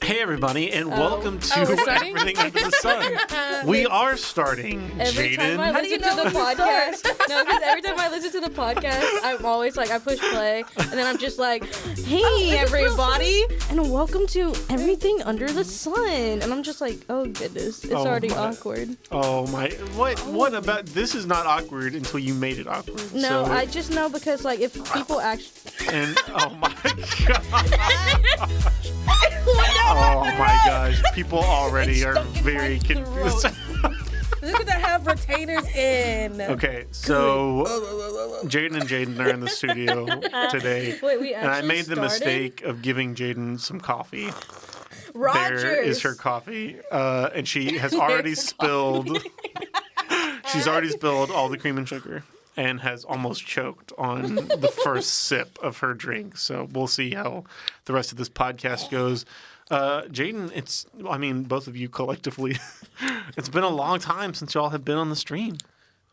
Hey everybody, and welcome to Everything Under the Sun. We are starting, every Jaden. Time I listen to the podcast, no, because every time I listen to the podcast, I'm always like, I push play, and then I'm just like, hey everybody, and welcome to Everything Under the Sun. And I'm just like, oh goodness, it's already awkward. Oh my, what about, this is not awkward until you made it awkward. No, so. I just know because like if people actually... And, oh my god. Oh my gosh, people already are very confused. Look at I have retainers in. Okay, so Jaden and Jaden are in the studio today. Wait, we actually and I made the started? mistake of giving Jaden some coffee. Rogers. There is her coffee, and she has already spilled. She's already spilled all the cream and sugar, and has almost choked on the first sip of her drink. So we'll see how the rest of this podcast goes. Jaden, both of you collectively, it's been a long time since y'all have been on the stream.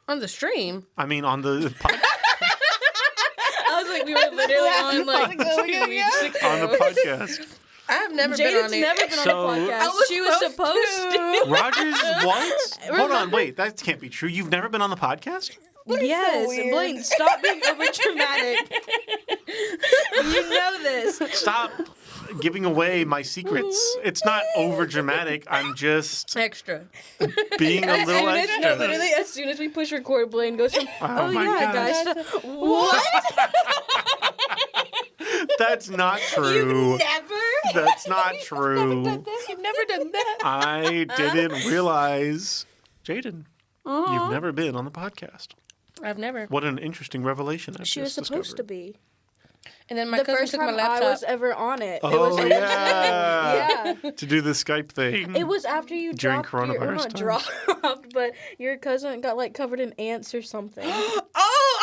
On the stream? I mean, on the podcast. I was like, we were literally on like 2 weeks ago. On the podcast. I've never been on Jaden's it. never been on the podcast. She was supposed to. Rogers, what? Hold on, wait, that can't be true. You've never been on the podcast? Yes, so Blaine, stop being over dramatic. You know this. Stop giving away my secrets. It's not over dramatic. I'm just Extra. being a little extra. No, literally, as soon as we push record, Blaine goes from, Oh my yeah, gosh. guys. What? That's not true. Never? That's not true. You've never done that. I didn't realize, Jaden, you've never been on the podcast. I've never. What an interesting revelation. She was supposed to be. And then my The cousin first took my time laptop. I was ever on it. Oh, it was yeah. yeah. To do the Skype thing. It was after you During dropped your, or coronavirus not dropped, but your cousin got like covered in ants or something. Oh,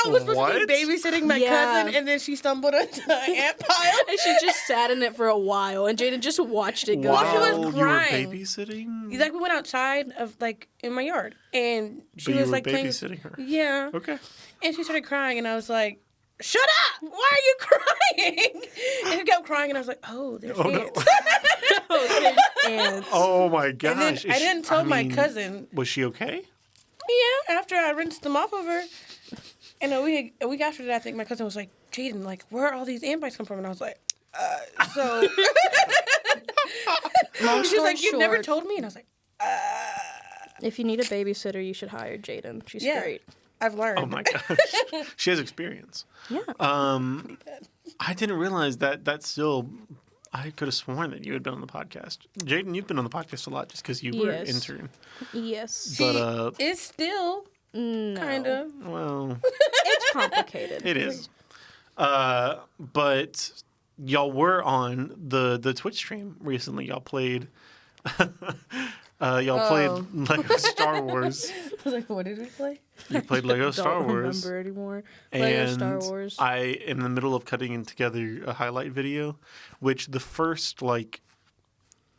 I was supposed to What? be babysitting my Yeah. cousin, and then she stumbled into an ant pile. And she just sat in it for a while, and Jaden just watched it go. While She was you were crying. babysitting? Like, we went outside of, like, in my yard, and she But you was, were like, playing. babysitting her. Yeah. Okay. And she started crying, and I was like, shut up! Why are you crying? And she kept crying, and I was like, oh, there's ants. Ants. Oh my And gosh. then I didn't tell my cousin. Was she okay? Yeah, after I rinsed them off of her. And a week after that, I think my cousin was like, Jaden, like, where are all these ant bites come from? And I was like, so. She was like, you never told me? And I was like, If you need a babysitter, you should hire Jaden. She's great. I've learned. Oh my gosh. She has experience. Yeah. I didn't realize that that's still... I could have sworn that you had been on the podcast. Jaden, you've been on the podcast a lot just because you were an Yes. intern. Yes. But, It's still kind of. well, It's complicated. it is. But y'all were on the Twitch stream recently. Y'all played... played Lego Star Wars. I was like, what did we play? You played Lego Star Wars. Don't remember anymore. And Lego Star Wars. I am in the middle of cutting together a highlight video, which the first,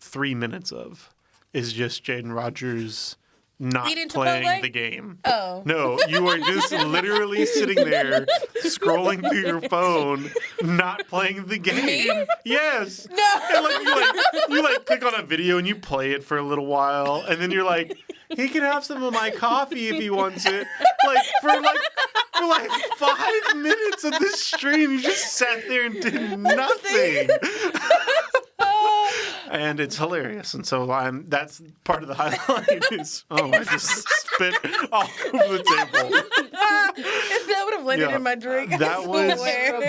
3 minutes of is just Jaden Rogers not Eating playing Chipotle? the game. Oh. No, you are just literally sitting there, scrolling through your phone, not playing the game. Me? Yes. No. And you click on a video and you play it for a little while, and then you're like, he can have some of my coffee if he wants it. For 5 minutes of this stream, you just sat there and did nothing. And it's hilarious, and so that's part of the highlight is, I just spit all over the table. That would have landed in my drink. That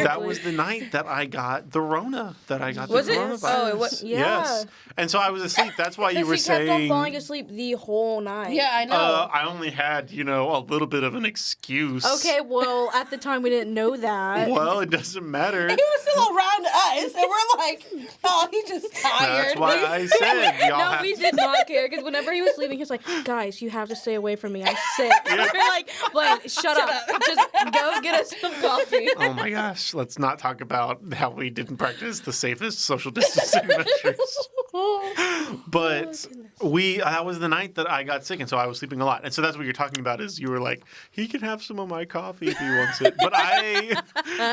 I was the night that I got the Rona, Was it? coronavirus. Oh, it was. Yeah. Yes. And so I was asleep. That's why you were she kept on saying... falling asleep the whole night. Yeah, I know. I only had, a little bit of an excuse. Okay, well, at the time we didn't know that. Well, it doesn't matter. He was still around us, and we're like, oh, he's just tired. That's why I said y'all No, have we did not care because whenever he was leaving, he was like, "Guys, you have to stay away from me. I'm sick." We're like, "Blaine, shut up. Just go get us some coffee." Oh my gosh, let's not talk about how we didn't practice the safest social distancing measures. But that was the night that I got sick, and so I was sleeping a lot. And so that's what you're talking about is you were like, he can have some of my coffee if he wants it. But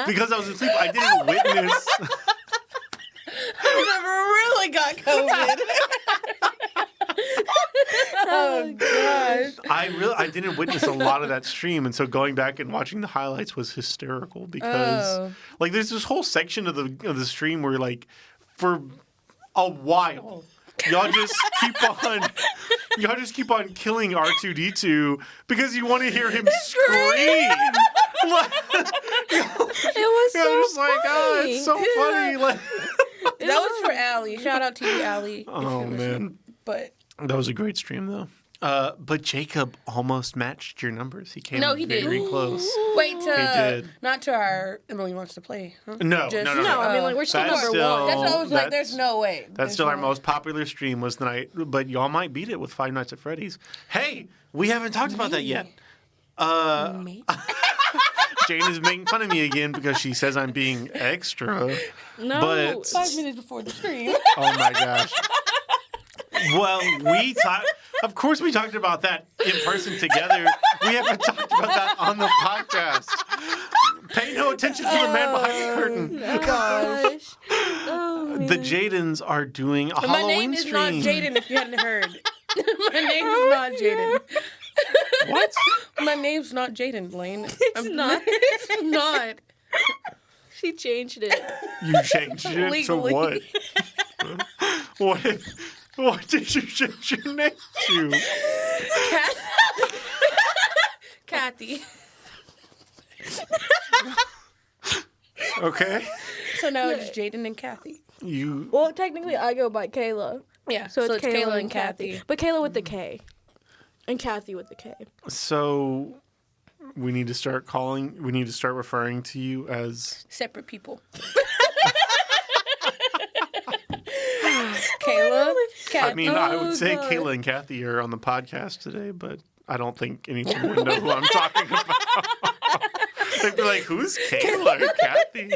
because I was asleep, I didn't witness... I never really got COVID. Oh gosh. I didn't witness a lot of that stream, and so going back and watching the highlights was hysterical because like there's this whole section of the stream where like for a while y'all just keep on killing R2D2 because you want to hear him scream. It was so just like, oh, it's so funny. Like, That was for Allie. Shout out to you, Allie. oh man, But that was a great stream though. But Jacob almost matched your numbers. He came No, he didn't. very close. wait to did. not to our Emily wants to play. Huh? No, Just- no. No, I mean, like, we're still That's number still- one. That's what I was like. That's- There's no way. That's There's still no our way. most popular stream was tonight, but y'all might beat it with Five Nights at Freddy's. Hey, we haven't talked about that yet. Mate. Jane is making fun of me again because she says I'm being extra. No. But 5 minutes before the stream. oh my gosh. Well, of course we talked about that in person together. We haven't talked about that on the podcast. Pay no attention to the man behind the curtain. Oh, gosh. Oh, The man. Jadens are doing a My Halloween name is stream. not Jaden, if you hadn't heard. My name is not Jaden. What? My name's not Jaden, Lane. It's not. It's not. She changed it. You changed it Legally. to what? What did you change your name to? Kathy. Okay. So now it's Jaden and Kathy. You. Well, technically, I go by Kayla. Yeah, So it's Kayla, Kayla and Kathy. But Kayla with the K. And Kathy with the K. So we need to start referring to you as Separate people. Kayla, Kathy. I mean, I would Oh, say God. Kayla and Kathy are on the podcast today, but I don't think anyone would know who I'm talking about. They'd be like, who's Kayla or Kathy?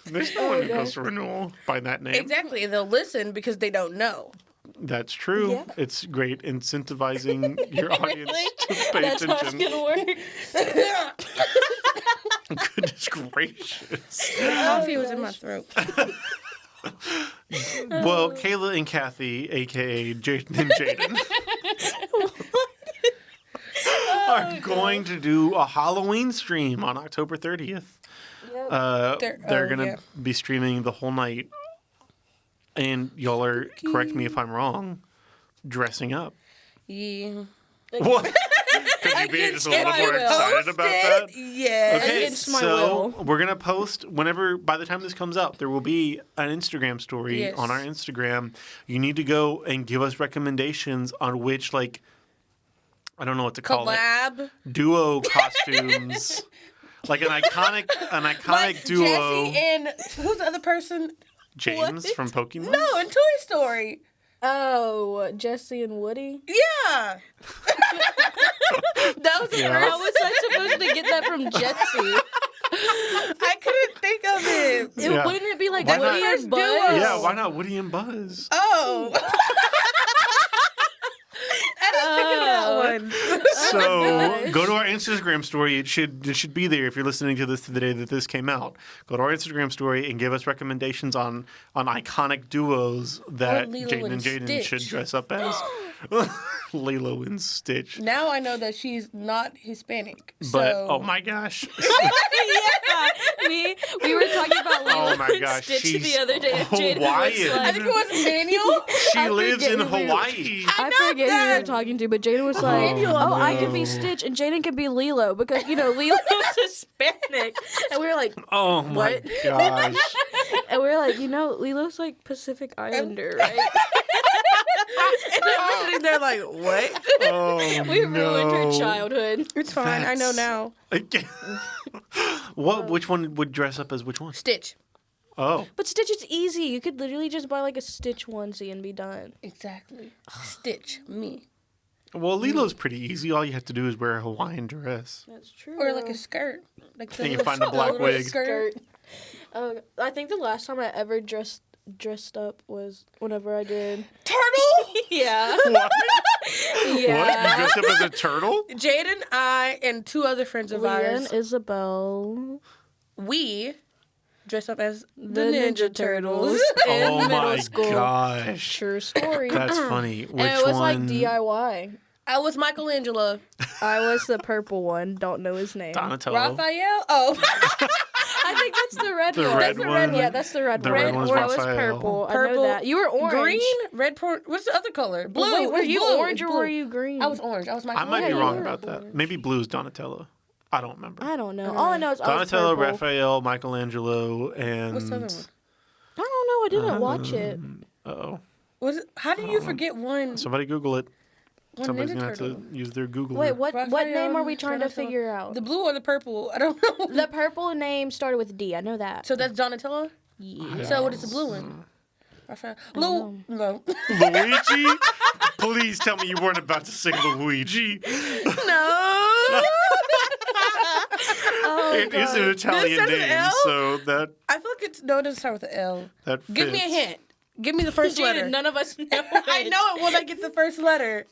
There's no one who goes to renewal by that name. Exactly, and they'll listen because they don't know. That's true. Yeah. It's great incentivizing your audience to pay That's how it's attention. gonna work. Goodness gracious. Coffee was in my throat. Well, Kayla and Kathy, a.k.a. Jaden and Jaden, are going to do a Halloween stream on October 30th. They're going to be streaming the whole night. And y'all are, correct me if I'm wrong, dressing up. Yeah. What? Could you be just a little I more will. excited about that? Yes. Okay, Against my so will. we're gonna post whenever. By the time this comes out, there will be an Instagram story Yes. on our Instagram. You need to go and give us recommendations on which, like, I don't know what to call it, Collab. duo costumes, like an iconic Like duo. Jesse and who's the other person? James What? from Pokemon. No, in Toy Story. Oh, Jesse and Woody? Yeah. That was the Yeah. How first. was I supposed to get that from Jesse? I couldn't think of it. Yeah. Wouldn't it be like Why Woody not? and Buzz? Yeah, why not Woody and Buzz? Oh. I didn't think of that one. So go to our Instagram story. It should be there if you're listening to this the day that this came out. Go to our Instagram story and give us recommendations on iconic duos that Or Lilo Jaden and and Jaden Stitch. should dress up as. Lilo and Stitch. Now I know that she's not Hispanic. But so. oh my gosh, Yeah, we were talking about Lilo oh my and gosh, Stitch she's the other day. and Jaden Hawaiian. was I like, think it was Daniel. she I lives forget in who we were- Hawaii. I know forget who we were that. talking to, but Jaden was like, Oh, I can no. be Stitch and Jaden can be Lilo because, Lilo's Hispanic. And we were like, Oh my What? gosh. and we were like, Lilo's like Pacific Islander, right? And I'm sitting there like, what? Oh We ruined her no. childhood. It's fine. I know That's- now. Which one would dress up as which one? Stitch. Oh. But Stitch is easy. You could literally just buy like a Stitch onesie and be done. Exactly. Stitch. Me. Well, Lilo's pretty easy. All you have to do is wear a Hawaiian dress. That's true. Or like a skirt. Like the And you little find a black little wig. Skirt. I think the last time I ever dressed up was whenever I did. Turtle. Yeah. What? Yeah. What? You dressed up as a turtle? Jaden, I, and two other friends of Leah ours. and Isabel. We dress up as The Ninja Turtles in Oh middle my school. gosh. True story. That's funny. Which and it was like one? DIY. I was Michelangelo. I was the purple one. Don't know his name. Donatello. Raphael? Oh. I think that's the red The one. red That's the one? red. Yeah, that's the red The one. red one's I was Raphael. purple. I Purple, know that. You were orange. Green? Red, what's the other color? Blue. Wait, were It's you blue. orange It's or blue. were you green? I was orange. I was I Michelangelo. might be you wrong were about that. orange. Maybe blue's Donatello. I don't remember. I don't know. All I know is I was Donatello, purple. Raphael, Michelangelo, and... What's the other one? I don't know. I didn't watch it. Uh-oh. How did you forget one? Somebody Google it. One Somebody's Ninja going to have Turtle? to use their Google. Wait, what Raphael, name are we trying to Donatello. figure out? The blue or the purple? I don't know. The purple name started with D. I know that. So that's Donatello? Yeah. So what is the blue one? Raphael. No. Luigi? Please tell me you weren't about to sing Luigi. No. It is an Italian This says an name, L? so that I feel like it doesn't start with an L. fits. Give me a hint. Give me the first letter. None of us know. I know it when I get the first letter.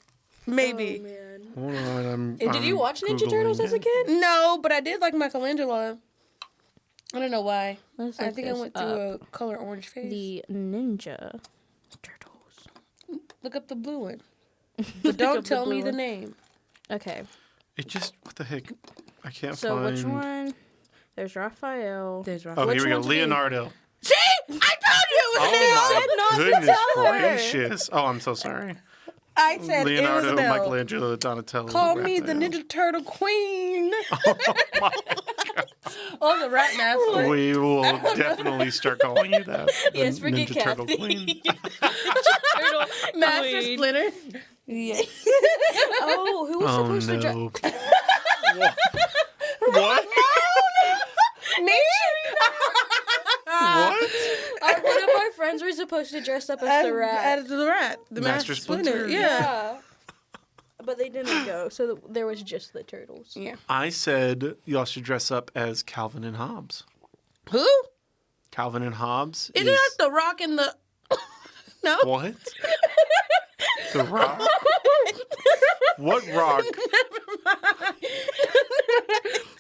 Maybe. Man. Hold on, Did you watch Ninja Turtles as a kid? No, but I did like Michelangelo. I don't know why. Let's I look think I this went up. through a color orange phase. The Ninja Turtles. Look up the blue one. But don't up the tell blue me the one. name. Okay. It just, what the heck? I can't So find... which one? There's Raphael. There's Oh, Raphael. Which here we go. one's me? Leonardo. See? I told you it was an L. Oh said not my to goodness tell her. gracious. Oh, I'm so sorry. I said Leonardo, it was an L. Michelangelo, Donatello. Call me the Raphael. Ninja Turtle Queen. Oh Oh, the rat master. We will definitely start calling you that. The Yes, forget Ninja Turtle Kathy. Queen. Turtle Master Queen. Splinter. Yes. Oh, who was Oh supposed to dress? no. What? Me? What? One of our friends were supposed to dress up as the rat. As the rat. The Master Master Splinter. Splinter. Yeah. Yeah. But they didn't go, so there was just the turtles. Yeah. I said y'all should dress up as Calvin and Hobbes. Who? Calvin and Hobbes Isn't that the Rock and the... No? What? The Rock? What Rock?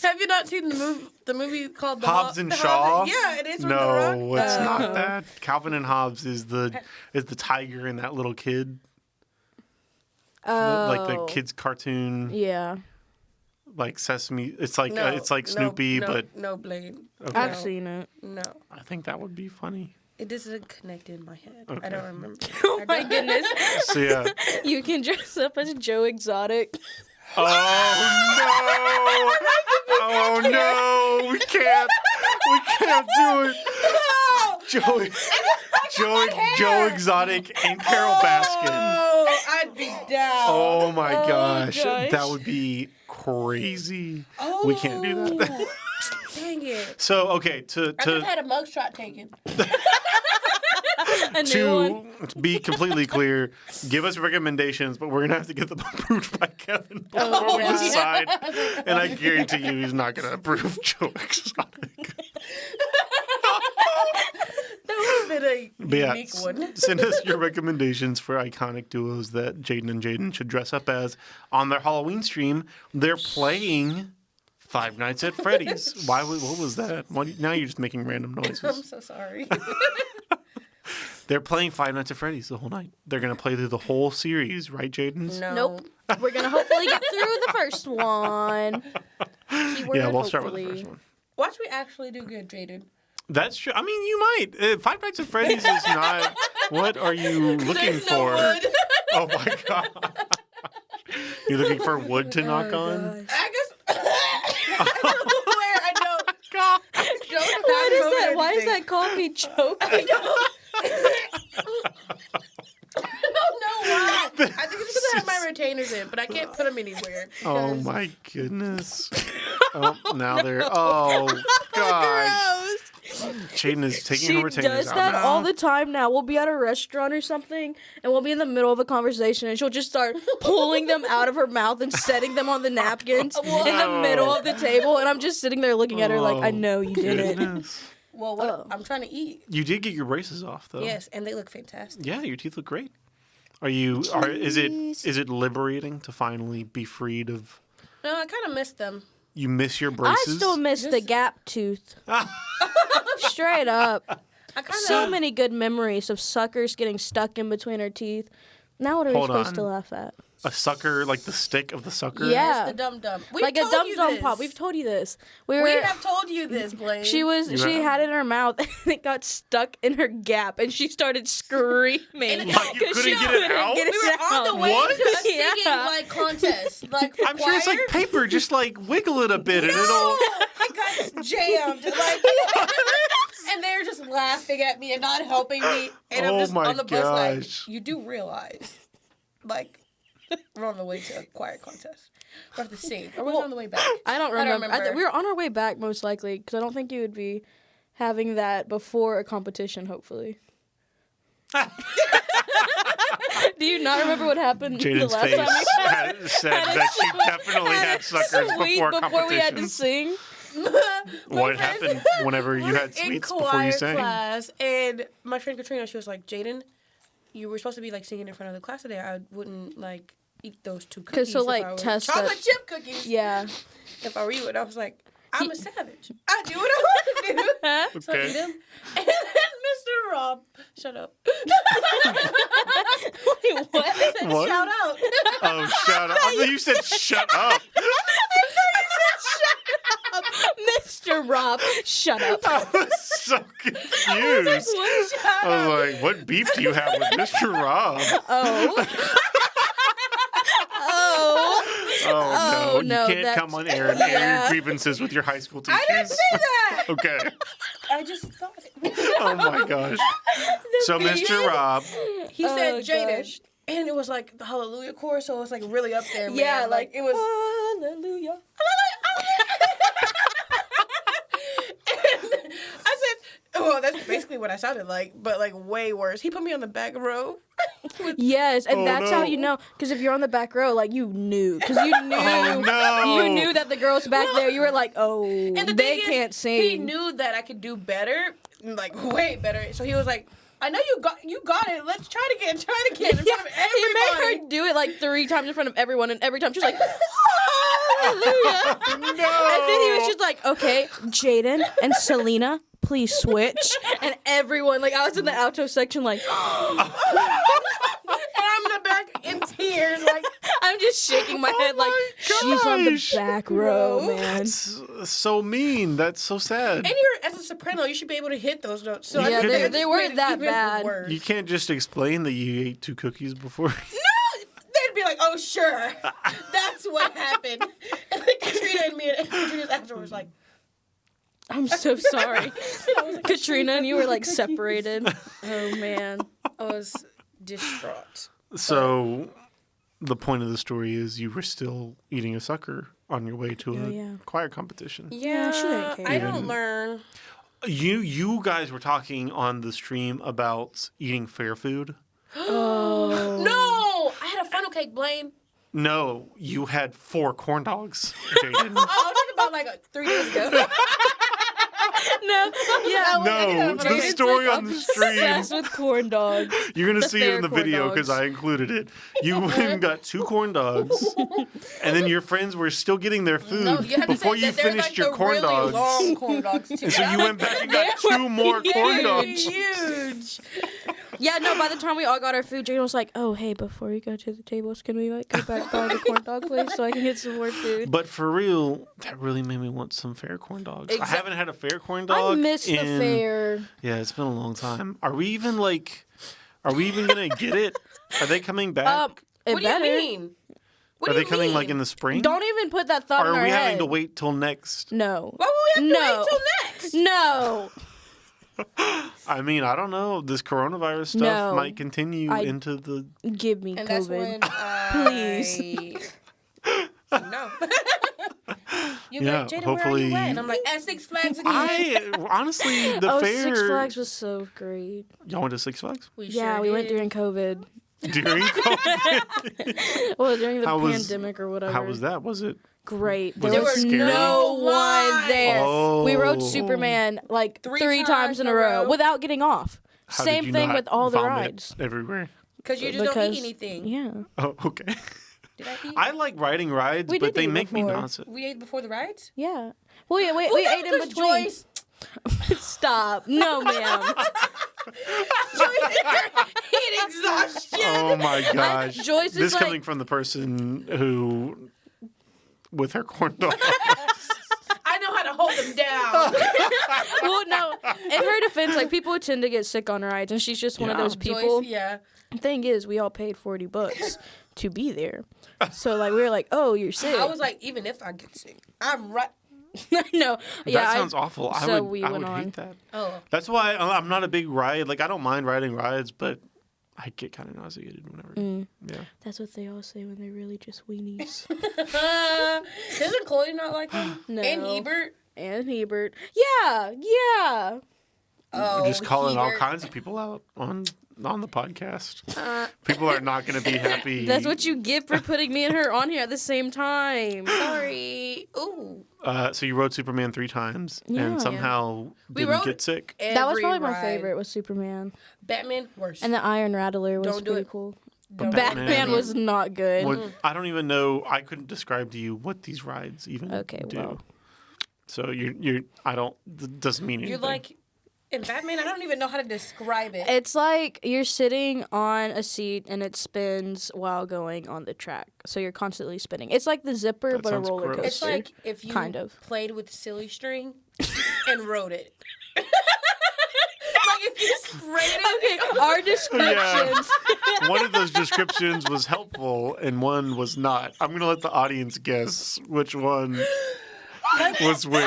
Have you not seen the movie called The Hobbs and the Shaw? Yeah, it is with The No, Rock. it's not that. Calvin and Hobbes is the tiger and that little kid. Oh. Like the kid's cartoon, Yeah. like Sesame. It's like No, it's like Snoopy, no, but no Blade. okay. I've seen it. No, I think that would be funny. it doesn't connect in my head. Okay. I don't remember. Oh my goodness. So yeah. You can dress up as Joe Exotic. Oh no! Oh no! We can't do it. Joe Exotic and Carol Baskin. Oh, I'd be down. Oh my gosh. gosh. That would be crazy. We can't do that. Dang it. So okay, I could have had a mugshot taken. A new one. to be completely clear, give us recommendations, but we're gonna have to get them approved by Kevin before we decide. And I guarantee you, he's not gonna approve Joe Exotic. That would have been a But yeah, unique one. send us your recommendations for iconic duos that Jaden and Jaden should dress up as on their Halloween stream. They're playing Five Nights at Freddy's. What was that? Now you're just making random I'm noises. so sorry. They're playing Five Nights at Freddy's the whole night. They're gonna play through the whole series, right, Jaden? No. Nope. We're gonna hopefully get through the first one. Keyword Yeah, we'll start with the hopefully. first one. Watch me actually do good, Jaden. That's true. I mean, you might. Five Nights at Freddy's is not. What are you looking There's for? no wood. Oh my god! You're looking for wood to knock on. I guess. Where I don't. Don't What is that? have Why is anything. that coffee choking? I don't know why. I think it's because I have my retainers in, but I can't put them anywhere. Oh because- my goodness! Oh, now they're. Oh god! Jaden is taking She her retainers does out that now. all the time now. We'll be at a restaurant or something, and we'll be in the middle of a conversation, and she'll just start pulling them out of her mouth and setting them on the napkins in the middle of the table. And I'm just sitting there looking at her like, I know you did it. Goodness. Well, what I'm trying to eat. You did get your braces off though. Yes, and they look fantastic. Yeah, your teeth look great. Is it liberating to finally be freed of? No, I kind of missed them. You miss your I braces. still miss the gap tooth. Straight up. I kind of So many good memories of suckers getting stuck in between our teeth. Now what are we Hold supposed on. to laugh at? A sucker, like the stick of the sucker? Yeah. the dum dum. Like a dum-dum pop. We've told you this. We have told you this, Blaine. She had it in her mouth and it got stuck in her gap and she started screaming. Like you couldn't get it out? We were on the way What? to a singing like contest, like for I'm sure it's like choir. paper. Just like wiggle it a bit and it'll. It got jammed, like, and they're just laughing at me and not helping me. And I'm Oh just my on the bus, gosh. like, you do realize, like, we're on the way to a choir contest. We have to sing. Or was it on the way back? I don't remember. We were on our way back most likely because I don't think you would be having that before a competition, hopefully. Do you not remember what happened the Jaden's last face time we said that she definitely had suckers before we had to competitions. sing? What happened whenever you had in sweets choir before you sang? class, and my friend Katrina, she was like, Jaden, you were supposed to be like singing in front of the class today. I wouldn't like eat those 2 cookies. So, if like, I were- test chocolate that- chip cookies. Yeah. If I were you, and I was like, I'm a savage. I do what I want to do. So I Okay. eat them. And then Mr. Rob, shut up. Wait, what? What? Shout out. Oh, shout out. I thought you said shut up. Mr. Rob, shut up. I was so confused. I was like, what beef do you have with Mr. Rob? Oh. Oh. Oh, no. no, You can't that's- come on air and air Yeah. your grievances with your high school teachers. I didn't say that. Okay. I just thought it. Oh, my gosh. So, Mr. Rob, He said Oh, Jaden. gosh. And it was like the Hallelujah chorus, so it was like really up there, man. Yeah, like it was. Hallelujah. And I said, well, that's basically what I sounded like, but like way worse. He put me on the back row. Yes, and Oh, that's no. how you know. Because if you're on the back row, like you knew, because you knew, oh, no. you knew that the girls back there. You were like, oh, And the they thing is, can't sing. He knew that I could do better, like way better. So he was like, I know you got it. Let's try it again. Try it again in front of He everybody. made her do it like 3 times in front of everyone, and every time she was like, hallelujah. No. And then he was just like, okay, Jaden and Selena, please switch. And everyone, like, I was in the alto section, like, And I'm in the back in tears, like, I'm just shaking my head, like, my she's on the gosh. back row, Bro. man. That's so mean. That's so sad. and you're as a soprano, you should be able to hit those notes. So I Yeah, think they- that they just weren't made it that even bad. worse. You can't just explain that you ate 2 cookies before. No, they'd be like, "Oh, sure, that's what happened." And then Katrina and me and Katrina's afterwards like, I'm so sorry. I was like, Katrina and you were like separated. Oh, man. I was distraught. So, the point of the story is you were still eating a sucker on your way to a yeah. choir competition. Yeah, she didn't care. I don't learn. You guys were talking on the stream about eating fair food. Oh. No, I had a funnel cake, Blaine. No, you had 4 corn dogs, Jaden. Oh, I'm talking about like 3 days ago. No, yeah. No, the Jaden's, story like, on the stream. obsessed with corn dogs. You're gonna The see it in fair the corn video dogs. because I included it. You went and got 2 corn dogs, and then your friends were still getting their food No, you had to before say you that they're finished like your the corn really dogs. long corn dogs too. So you went back and got They 2 more corn huge. dogs. Huge. Yeah, no, by the time we all got our food, Jaden was like, oh, hey, before we go to the tables, can we like go back by the corn dog place so I can get some more food? But for real, that really made me want some fair corn dogs. I haven't had a fair corn dog. I miss the in- fair. Yeah, it's been a long time. Are we even gonna get it? Are they coming back? It What do you better. mean? What Are do they you coming mean? like in the spring? Don't even put that thought or in are our we head. having to wait till next? No. Why would we have to No. wait till next? No. I mean, I don't know. This coronavirus stuff No. might continue I- into the. Give me And COVID. that's when Please. No. You Yeah, like, Jaden, hopefully- where are you at? And I'm like, at Six Flags again. I honestly, the oh, fair. Six Flags was so great. Y'all went to Six Flags We Yeah, sure we went did. during COVID. during COVID? Well, during the How was- pandemic or whatever. How was that? Was it? Great. Was There it was scary? no one Why? there. Oh. We rode Superman like three times in a row without getting off. How did Same you thing not with all the vomit rides. everywhere. Because you just don't eat anything. Yeah. Oh, okay. Did I eat? I like riding rides, We but did they eat make me before. nauseous. We ate before the rides? Yeah. Well, yeah, we Well, ate in because between. Joyce, Stop. No, ma'am. Heat exhaustion. Oh my gosh. Joyce is this like- coming from the person who, with her corn dog. I know how to hold them down. Well, no. In her defense, like, people tend to get sick on rides, and she's just one of Yeah. those people. Joyce, yeah. Thing is, we all paid $40 to be there. So, like, we were like, oh, you're sick. I was like, even if I get sick, I'm right. No. Yeah, That sounds awful. I so would, we I went would on. hate that. Oh. That's why I'm not a big ride. Like, I don't mind riding rides, but I get kind of nauseated whenever. Yeah. That's what they all say when they're really just weenies. Doesn't Chloe not like him? No. And Hebert? And Hebert. Yeah. We're Oh, just calling all Hebert. kinds of people out on the podcast. People are not going to be happy. That's what you get for putting me and her on here at the same time. Sorry. Ooh. So you rode Superman 3 times Yeah. and somehow didn't rode get sick. That was Every probably my ride. favorite, was Superman. Batman, worse. And the Iron Rattler was Don't do pretty it. cool. Don't Batman- Batman was not good. What, I don't even know. I couldn't describe to you what these rides even Okay, do. well. So you're. I don't. Doesn't mean anything. You're like, in Batman, I don't even know how to describe it. It's like you're sitting on a seat and it spins while going on the track. So you're constantly spinning. It's like the zipper, That but a sounds roller gross. coaster. It's like if you Kind of. played with silly string and rode it. Like if you sprayed it. Okay, our descriptions. One of those descriptions was helpful and one was not. I'm gonna let the audience guess which one was which.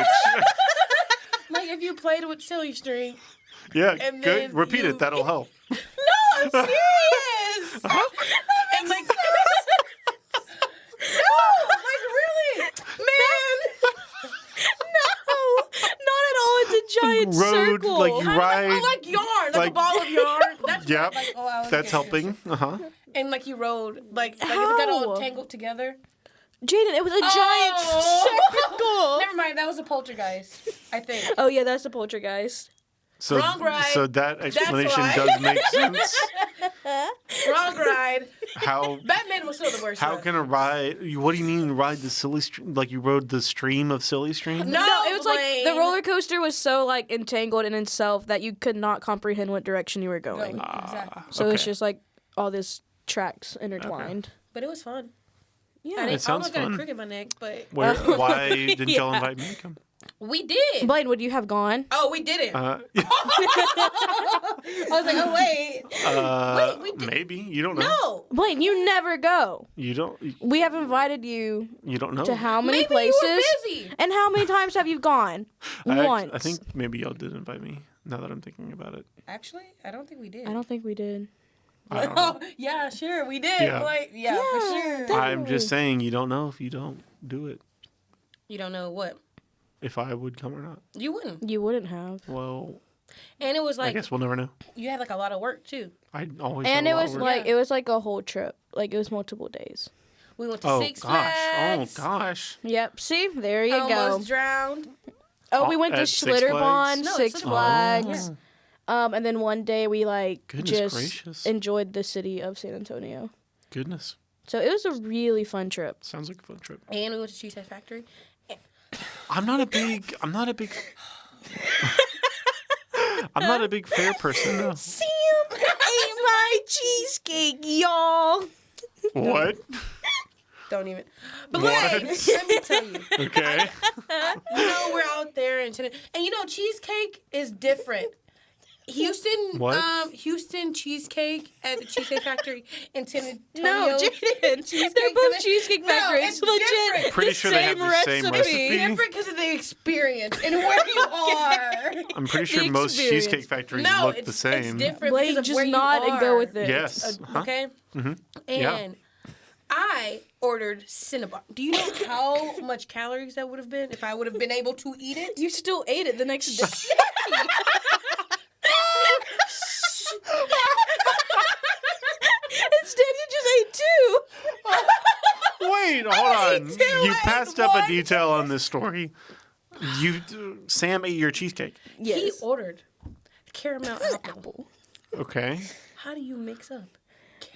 Like if you played with silly string. Yeah, And good. then Repeat you- it. That'll help. No, I'm serious. And like, no, like really, man. No, not at all. It's a giant Road, circle. like you Kind of ride. like yarn, like a like- ball of yarn. That's Yep, like, oh, I was that's getting helping. Uh huh. And like you rode, like it got all How? tangled together. Jaden, it was a giant circle. Never mind, that was a poltergeist, I think. Oh yeah, that's a poltergeist. So, Wrong ride. so that explanation why. does make sense. Wrong ride. How Batman was still the worst. how one. can a ride? What do you mean ride the silly stream? Like you rode the stream of silly stream? No, No, it was like the Blaine. roller coaster was so like entangled in itself that you could not comprehend what direction you were going. Exactly. So it's okay. just like all this tracks intertwined. But it was fun. Yeah. I sounds almost got fun. a crick in my neck, but Where? Why didn't y'all Yeah. invite me to come? we did. Blaine, would you have gone? Oh, we didn't. Yeah. I was like, oh wait. Wait, we did- Maybe you don't know. No. Blaine, you never go. You don't. We have invited you You don't know. to how many Maybe places? you were busy. And how many times have you gone? Once. I think maybe y'all did invite me. Now that I'm thinking about it, Actually, I don't think we did. I don't think we did. I don't know. Oh, yeah, sure, we did. Yeah. Like, yeah, for sure. definitely. I'm just saying you don't know if you don't do it. You don't know what? If I would come or not. You wouldn't. You wouldn't have. Well, And it was I like, guess we'll never know. you had like a lot of work too. I always. And have it a lot was of work. like it was like a whole trip. Like it was multiple days. We went to Oh Six gosh! Flags. Oh gosh! Yep. See, there you Almost go. drowned. Oh, we went to At Six Schlitterbahn, Flags? No, Six it's Flags. Oh. And then one day we like Goodness just gracious. enjoyed the city of San Antonio. Goodness, So it was a really fun trip. sounds like a fun trip. And we went to Cheesecake Factory. I'm not a big. I'm not a big fair person though. Sam ate my cheesecake, y'all. What? Don't even. But What? let me tell you. Okay. You know, we're out there and you know, cheesecake is different. Houston, What? Houston cheesecake at the Cheesecake Factory in San Antonio. No, Jaden. Cheesecake They're both is- Cheesecake No, Factories. it's Legit. different. Pretty sure they have the same It's recipe. different because of the experience and where you are. I'm pretty sure The most experience. Cheesecake Factories No, look it's the same. It's different Blake, because of just where you nod are. and go with it. Yes. Huh? Okay. Mhm. Yeah. And I ordered Cinnabon. Do you know how much calories that would have been if I would have been able to eat it? You still ate it the next day. Instead, you just ate two. Wait, hold on. two You and passed up a one. detail on this story. Sam ate your cheesecake. Yes. He ordered caramel apple. Okay. How do you mix up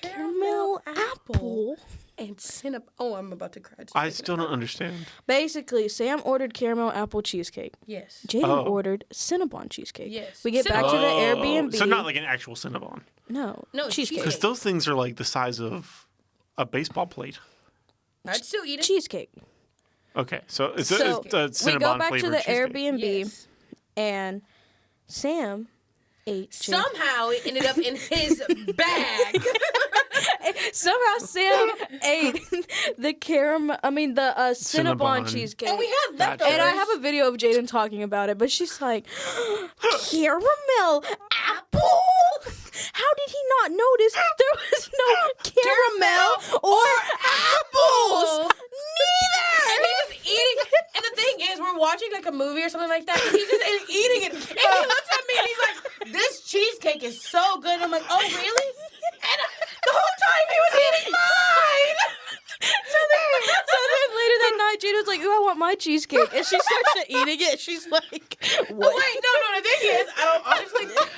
Caramel apple. and Cinnabon. Oh, I'm about to cry. just I thinking still about don't understand. Basically, Sam ordered caramel apple cheesecake. it. Yes. Jaden ordered Cinnabon cheesecake. Yes. We get back to the Airbnb. So not like an actual Cinnabon. No, No, cheesecake. Because those things are like the size of a baseball plate. I'd still eat it. Cheesecake. Okay, so it's So a Cinnabon we go back to flavored the cheesecake. Airbnb, Yes. and Sam ate. Somehow it ended up in his bag. Somehow Sam ate the caramel. I mean the Cinnabon Cinnabon. cheesecake. And we had Gotcha. leftovers. And I have a video of Jaden talking about it, but she's like, caramel apple? How did he not notice there was no caramel or apples? Neither! And he was eating. And the thing is, we're watching like a movie or something like that. And he's just eating it. And he looks at me and he's like, "This cheesecake is so good." And I'm like, "Oh, really?" And the whole time he was eating mine. So then later that night, Jaden was like, ooh, I want my cheesecake. And she starts to eating it. She's like, what? Oh, wait, no. The thing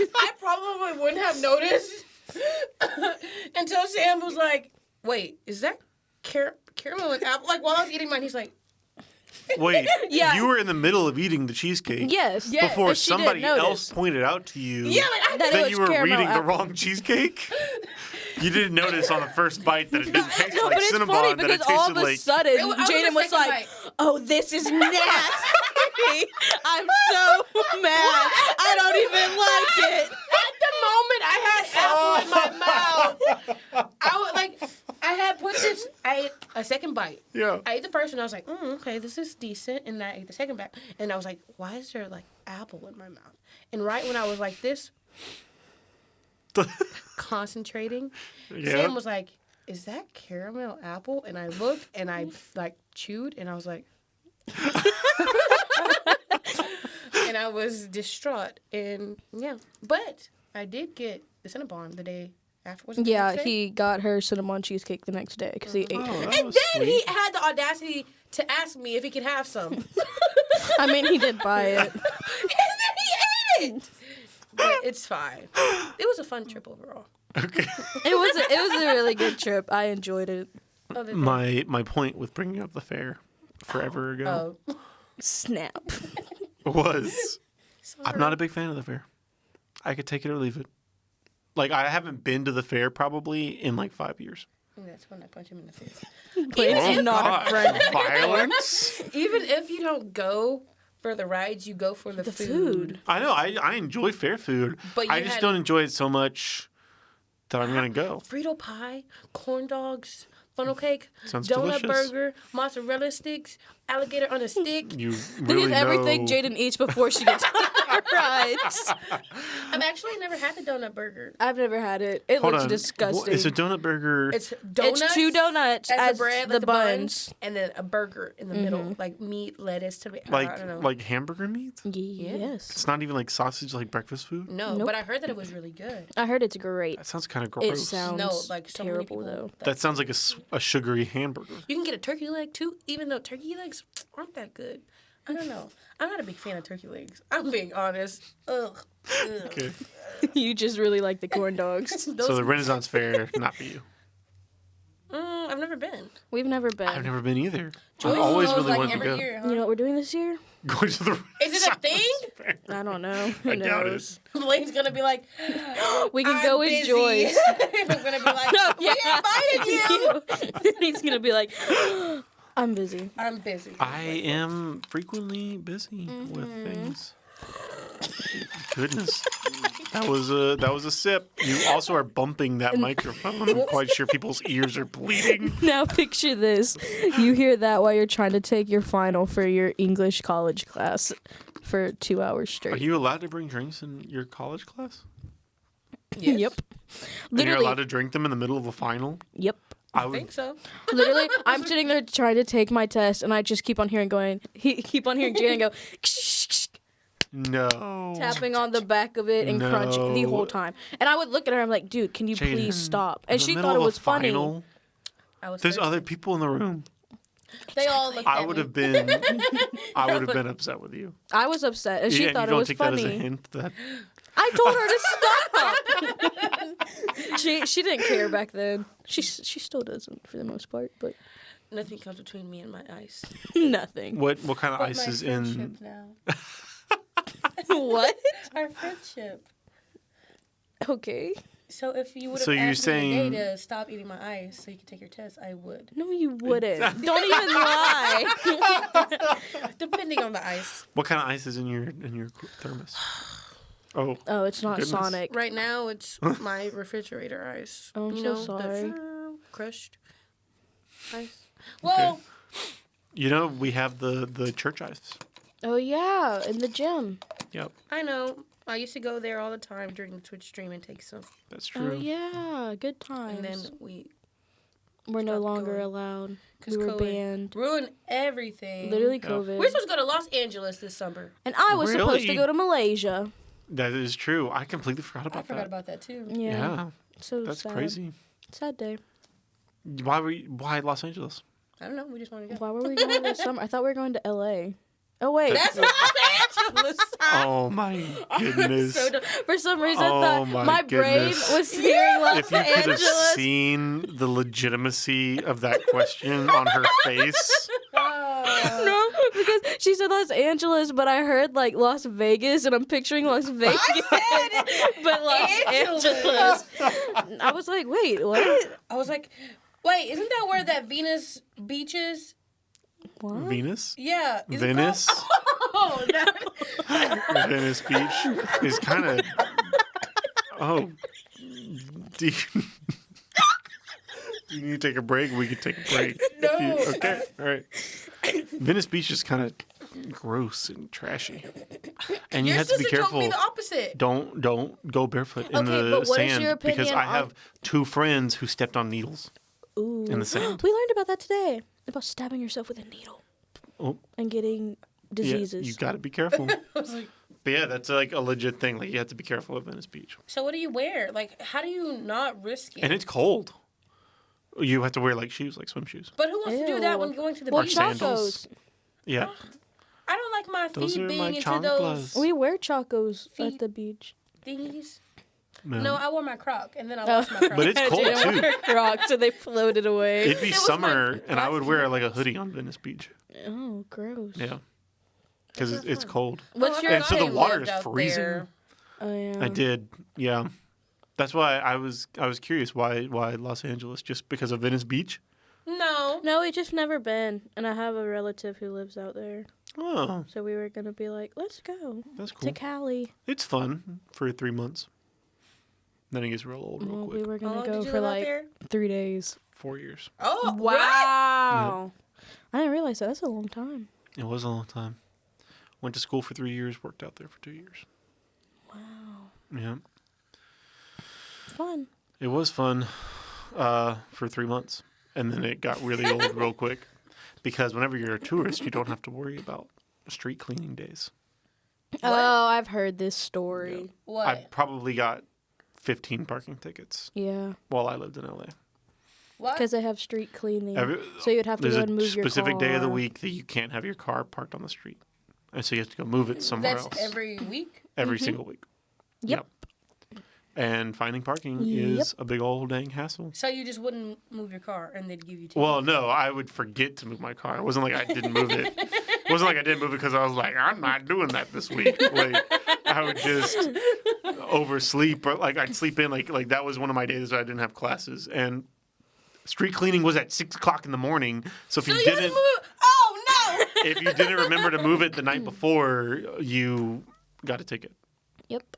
is, I probably wouldn't have noticed until Sam was like, "Wait, is that caramel and apple?" Like while I was eating mine, he's like, Wait, Yeah. you were in the middle of eating the cheesecake Yes. Yeah. before And she didn't somebody notice. else pointed out to you "Yeah, like I That did." it that was you were caramel reading the apple. wrong cheesecake. You didn't notice on the first bite that it didn't taste No, like but it's funny Cinnabon, that because it all tasted of a like... sudden, I was the Jaden was second like, bite. oh, this is nasty. I'm so mad. I don't even like it. At the moment I had apple in my mouth, I had put this. I ate a second bite. Yeah. I ate the first one. I was like, okay, this is decent. And then I ate the second bite, and I was like, why is there like apple in my mouth? And right when I was like this, concentrating, Yeah. Sam was like, is that caramel apple? And I looked and I like chewed and I was like, and I was distraught. And yeah, but I did get the Cinnabon the day after. Was it the Yeah, next day? he got her Cinnabon cheesecake the next day because he ate Oh, it. that And was then he sweet. had the audacity to ask me if he could have some. And I mean, he did buy it. then he ate it. But it's fine. It was a fun trip overall. Okay. It was a really good trip. I enjoyed it. Other than, My point with bringing up the fair forever ago Snap. was sorry. I'm not a big fan of the fair. I could take it or leave it. Like, I haven't been to the fair probably in like 5 years. And that's when I punch him in the face. Please do not God, a friend. violence. Even if you don't go for the rides, you go for the food. I know. I enjoy fair food. But I you just had- don't enjoy it so much that I'm gonna go. Frito pie, corn dogs, funnel cake, Sounds donut delicious. burger, mozzarella sticks, alligator on a stick. You This really is know. everything Jaden eats before she gets on her rides. I've actually never had the donut burger. I've never had it. It Hold looks on. disgusting. It's a donut burger. It's donuts. It's 2 donuts as as the bread, the like the buns. buns, and then a burger in the middle, like meat, lettuce, tomato. I don't know. like hamburger meat. Yes. It's not even like sausage, like breakfast food. No, Nope. but I heard that it was really good. I heard it's great. That sounds kind of It gross. sounds No, like so many terrible people- though. That sounds like a sugary hamburger. You can get a turkey leg too, even though turkey legs aren't that good. I don't know. I'm not a big fan of turkey legs. I'm being honest. Ugh. Okay. You just really like the corn dogs. So the Renaissance Fair, not for you. I've never been. We've never been. I've never been either. Joyce I've always goes, really like, wanted to every go. year, You know what we're doing this year? Going to the Is it a thing? Fair. I don't know. Who I doubt knows? it. Blaine's gonna be like, We can I'm go with busy. Joyce. I'm gonna be like, we invited you. He's gonna be like, I'm busy. I'm busy. I am frequently busy with things. Goodness, that was a sip. You also are bumping that microphone. I'm quite sure people's ears are bleeding. Now picture this. You hear that while you're trying to take your final for your English college class for 2 hours Are straight. you allowed to bring drinks in your college class? Yes. Yep. And you're Literally. allowed to drink them in the middle of a final? Yep. I I would. think so. Literally, I'm sitting there trying to take my test, and I just keep on hearing Jaden go No. tapping on the back of it and crunching the No. whole time. And I would look at her, I'm like, dude, can you Jaden, please stop? In And the she middle thought it of a was funny. final, I was. there's thirsty. other people in the room. They all looked I at would me. have been. I would have been upset with you. I was upset, and she Yeah, thought you it don't was take that as a funny. hint that I told her to stop. She didn't care back then. She still doesn't for the most part, but Nothing comes between me and my ice. nothing. What kind of But ice my is in? friendship now. What? Our friendship. Okay. So if you would have So you're asked me saying- today to stop eating my ice so you could take your test, I would. No, you wouldn't. Don't even lie. Depending on the ice. What kind of ice is in your thermos? Oh, Oh, it's not Goodness. Sonic. Right now, it's my refrigerator ice. Oh, I'm you so know, sorry. the crushed ice. Well, you know we have the church ice. Oh yeah, in the gym. Yep, I know. I used to go there all the time during the Twitch stream and take some. that's true. Oh yeah, good times. And then we we're no stopped longer going. allowed. 'Cause We were COVID banned. ruined everything. Literally Yeah. COVID. We're supposed to go to Los Angeles this summer. And I was supposed to Really? go to Malaysia. That is true. I completely forgot about I forgot that. about that too. Yeah. Yeah, So that's sad. crazy. Sad day. Why Los Angeles? I don't know. We just want to go. Why were we going this summer? I thought we were going to LA. Oh wait. That's Los Angeles. Oh my goodness. So dumb. For some reason, Oh, I thought my my brain goodness. was hearing Los If you could have Angeles. seen the legitimacy of that question on her face. No, because she said Los Angeles, but I heard like Las Vegas, and I'm picturing Las Vegas, but Los Angeles. I was like, wait, what? I was like, wait, isn't that where that Venus beach is? What? Venus? Yeah. Is it Venice? called- Oh, that. Venice Beach is kind of. Oh. Do you, do you need to take a break? We could take a break. No. Okay. All right. Venice Beach is kind of gross and trashy. And you Your have to be sister told careful. me the opposite. Don't go barefoot in Okay, the but what is sand your because opinion I on- have two friends who stepped on needles Ooh. in the sand. We learned about that today. About stabbing yourself with a needle Oh, and getting diseases. yeah, you got to be careful. I was like, But yeah, that's like a legit thing. Like you have to be careful at Venice Beach, so what do you wear? Like, how do you not risk it? and it's cold. You have to wear like shoes, like swim shoes. But who wants to do that Ew. when going to the Well, beach? sandals. chacos. Yeah, I don't like my Those feet are being my into chanclas. those We wear chacos Feet. at the beach. thingies. man. No, I wore my Croc, and then I Oh. lost my Croc. But it's cold too. Crocs, so they floated away. It'd be It was summer, my and I would last wear like a hoodie on Venice Beach. Oh, gross. Yeah, because it's cold. What's Oh, your I And so the thought you water lived is out freezing. there. Oh yeah. I did. Yeah, that's why I was curious why Los Angeles, just because of Venice Beach. No. No, we just never been, and I have a relative who lives out there, Oh, so we were gonna be like, let's go that's to cool. Cali. It's fun for 3 months. Then it gets real old real Well, quick. we were How gonna long go did you for live out like there? 3 days. 4 years. Oh, what? Wow. I didn't realize that. That's a long time. It was a long time. Went to school for 3 years, worked out there for 2 years. Wow. Yeah. Fun. It was fun for 3 months. And then it got really old real quick. Because whenever you're a tourist, you don't have to worry about street cleaning days. Oh, I've heard this story. What? I probably got 15 parking tickets Yeah. while I lived in LA. What? Because they have street cleaning. Every- So you'd have to There's go a and move your car. specific day of the week that you can't have your car parked on the street. And so you have to go move it somewhere That's else. every week? Every single week. Yep. And finding parking Yep. is a big old dang hassle. So you just wouldn't move your car and they'd give you tickets? Well, no, I would forget to move my car. It wasn't like I didn't move it. It wasn't like I didn't move it because I was like, I'm not doing that this week. Like, I would just oversleep, or like I'd sleep in. Like that was one of my days that I didn't have classes, and street cleaning was at 6 o'clock in the morning. So if So you you had to didn't, move? Oh, no! if you didn't remember to move it the night before, you got a ticket. Yep.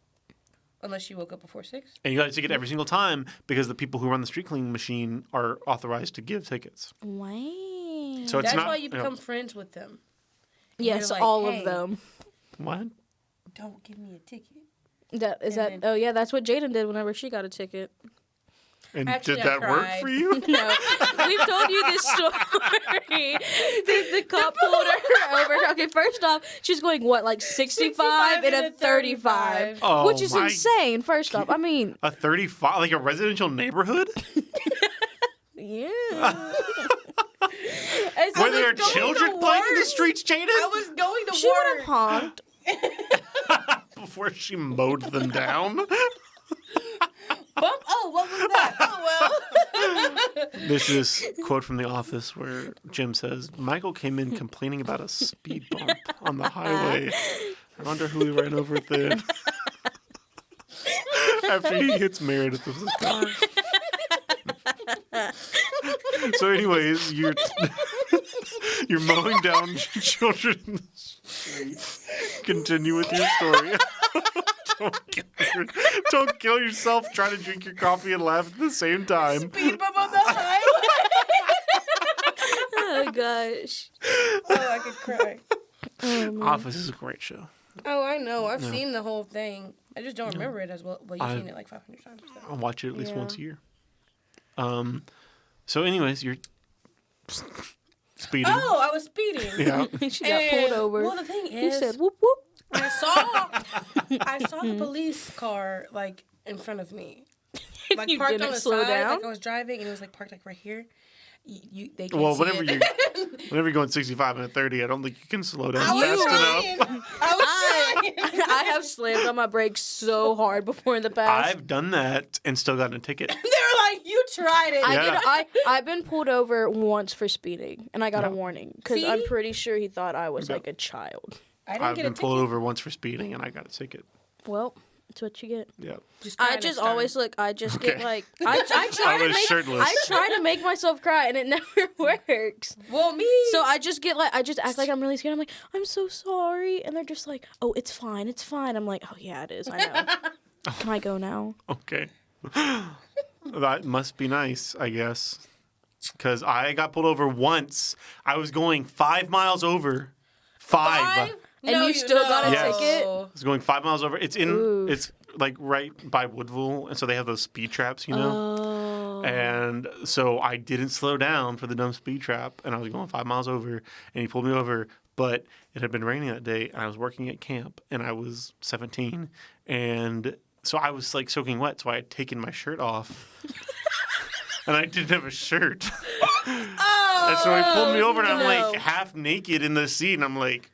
Unless you woke up before 6. And you got a ticket every single time because the people who run the street cleaning machine are authorized to give tickets. Wow. So it's That's not. why you become friends with them. Yes, You're like, all hey. of them. What? Don't give me a ticket. That is And that. then- Oh yeah, that's what Jaden did whenever she got a ticket. And Actually, did I that work cried. for you? No, we've told you this story. The cop pulled her over. Okay, first off, she's going what, like 65 and a 35, Oh, which is my- insane. First off, I mean, A 35, like a residential neighborhood? yeah. Where there are going to children playing in the work. streets, Jaden? I was going to She would have work. honked. Before she mowed them down? What fault was that? Oh, well. There's this quote from The Office where Jim says, Michael came in complaining about a speed bump on the highway. I wonder who he ran over then. After he hits Meredith with his car. So anyways, you're mowing down children in the street. Continue with your story. Don't kill yourself trying to drink your coffee and laugh at the same time. Speed bump on the highway. Oh gosh. Oh, I could cry. Office is a great show. Oh, I know. I've seen the whole thing. I just don't remember it as well. Well, you've seen it like 500 times. So. I watch it at least once a year. So anyways, you're speeding. Oh, I was speeding. Yeah. She got pulled over. Well, the thing He is, said, "Whoop whoop." I saw the police car like in front of me, like You parked didn't on the slow side. down? Like I was driving, and it was like parked like right here. They can't Well, see whenever it. you're going 65 and a 30, I don't think you can slow down I was fast trying. enough. I was trying. I have slammed on my brakes so hard before in the past. I've done that and still gotten a ticket. They were like, "You tried it." Yeah. I've been pulled over once for speeding, and I got a warning because See? I'm pretty sure he thought I was like a child. I didn't I've get been a pulled ticket. over once for speeding and I got a ticket. Well, that's what you get. Yeah. I just always look. I just get Okay. like I try I to was make shirtless. I try to make myself cry, and it never works. Well, me. So I just get like I just act like I'm really scared. I'm like, I'm so sorry, and they're just like, oh, it's fine, it's fine. I'm like, oh yeah, it is. I know. Can I go now? Okay. That must be nice, I guess. Because I got pulled over once. I was going 5 miles over. Five. And you still got a Yes. ticket? I was going 5 miles over. It's in. Oof. It's like right by Woodville, and so they have those speed traps, you know. Oh. And so I didn't slow down for the dumb speed trap, and I was going 5 miles over, and he pulled me over. But it had been raining that day, and I was working at camp, and I was 17, and so I was like soaking wet, so I had taken my shirt off, and I didn't have a shirt. And so he pulled me over, and I'm like half naked in the seat, and I'm like,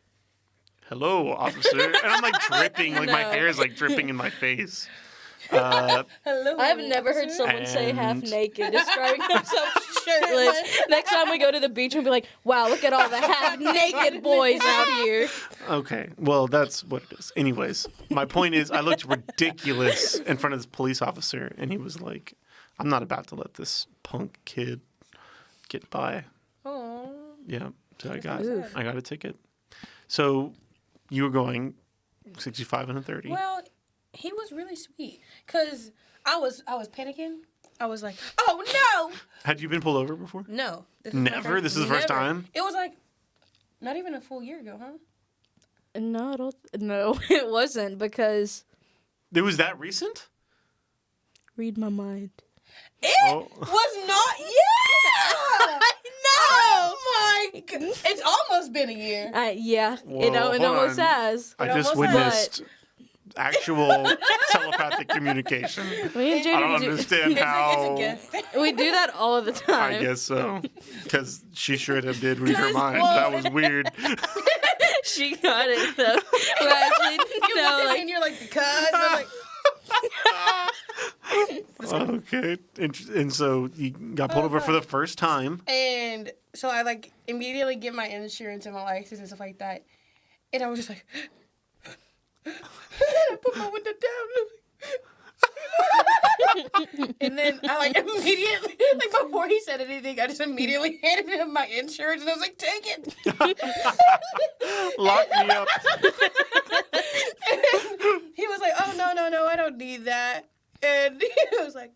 "Hello, officer," and I'm like dripping, like my hair is like dripping in my face. Hello. I have never heard someone say half And- naked, describing themselves shirtless. Next time we go to the beach, we'll be like, wow, look at all the half naked boys out here. Okay, well, that's what it is. Anyways, my point is I looked ridiculous in front of this police officer, and he was like, I'm not about to let this punk kid get by. Aww. Yeah, so I Oof. got a ticket. So you were going 65 and a 30. Well, he was really sweet because I was panicking. I was like, "Oh no, Had you been pulled over before? no!" This Never? This is the first never. time? It was like not even a full year ago, huh? No, it wasn't, because It was that recent? read my mind. It Oh. was not. Yeah. No. Oh my god! It's almost been a year. Yeah, Whoa, it hold almost on. has. I It just almost witnessed actual telepathic communication. Me and I don't Jada understand It's how. a gift. we do that all the time. I guess so. Because she sure did read her 'Cause, mind. well- That was weird. She got it though. Well, actually, You no, looked at me like, and you're like, because I'm like, Okay. And so you got pulled over for the first time. and so I like immediately get my insurance and my license and stuff like that, and I was just like, I put my window down. And then I like immediately, like before he said anything, I just immediately handed him my insurance and I was like, take it. Lock me up. He was like, oh, no, I don't need that. And he was like,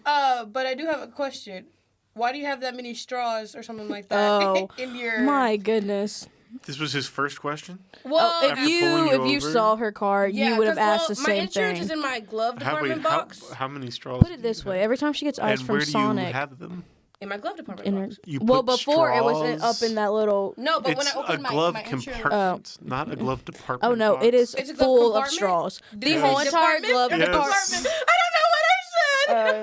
but I do have a question. Why do you have that many straws or something like that Oh, in your... my goodness. This was his first question? Well, After pulling you If you over? saw her car, you would have 'cause, asked the my same insurance thing. is in my glove How, department box. how many straws? Put do it you this way: have? every time she gets ice And from where do Sonic, you have them? In my glove department in her, box. You well, put before it was straws- up in that little. No, but when It's I a opened glove my insurance... compartment, not a glove department. Oh no, box. it is It's a glove full of compartment? straws. The Yes. whole entire Department? glove Yes. department. I don't know what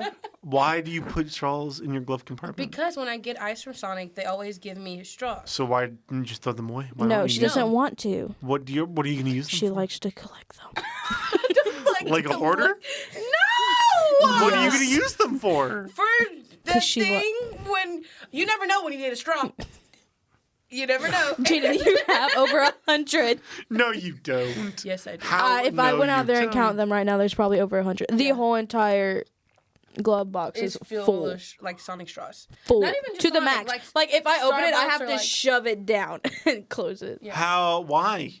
I said. Why do you put straws in your glove compartment? Because when I get ice from Sonic, they always give me straws. So why didn't you just throw them away? Why No, don't she you use doesn't them? want to. What are you going to use them She for? likes to collect them. Like a hoarder? No! What are you going to use them for? For the 'Cause she thing when you never know when you need a straw. You never know. Jaden, you have over 100. No, you don't. Yes, I do. How? If I No, went you out there and don't. count them right now, there's probably over 100. The Yeah. whole entire glove box It's is filled full. with like Sonic straws. Full. Not even just to the Sonic, max. like Like, if I open it, I Starbucks have or, to like- shove it down and close it. Yeah. How? Why?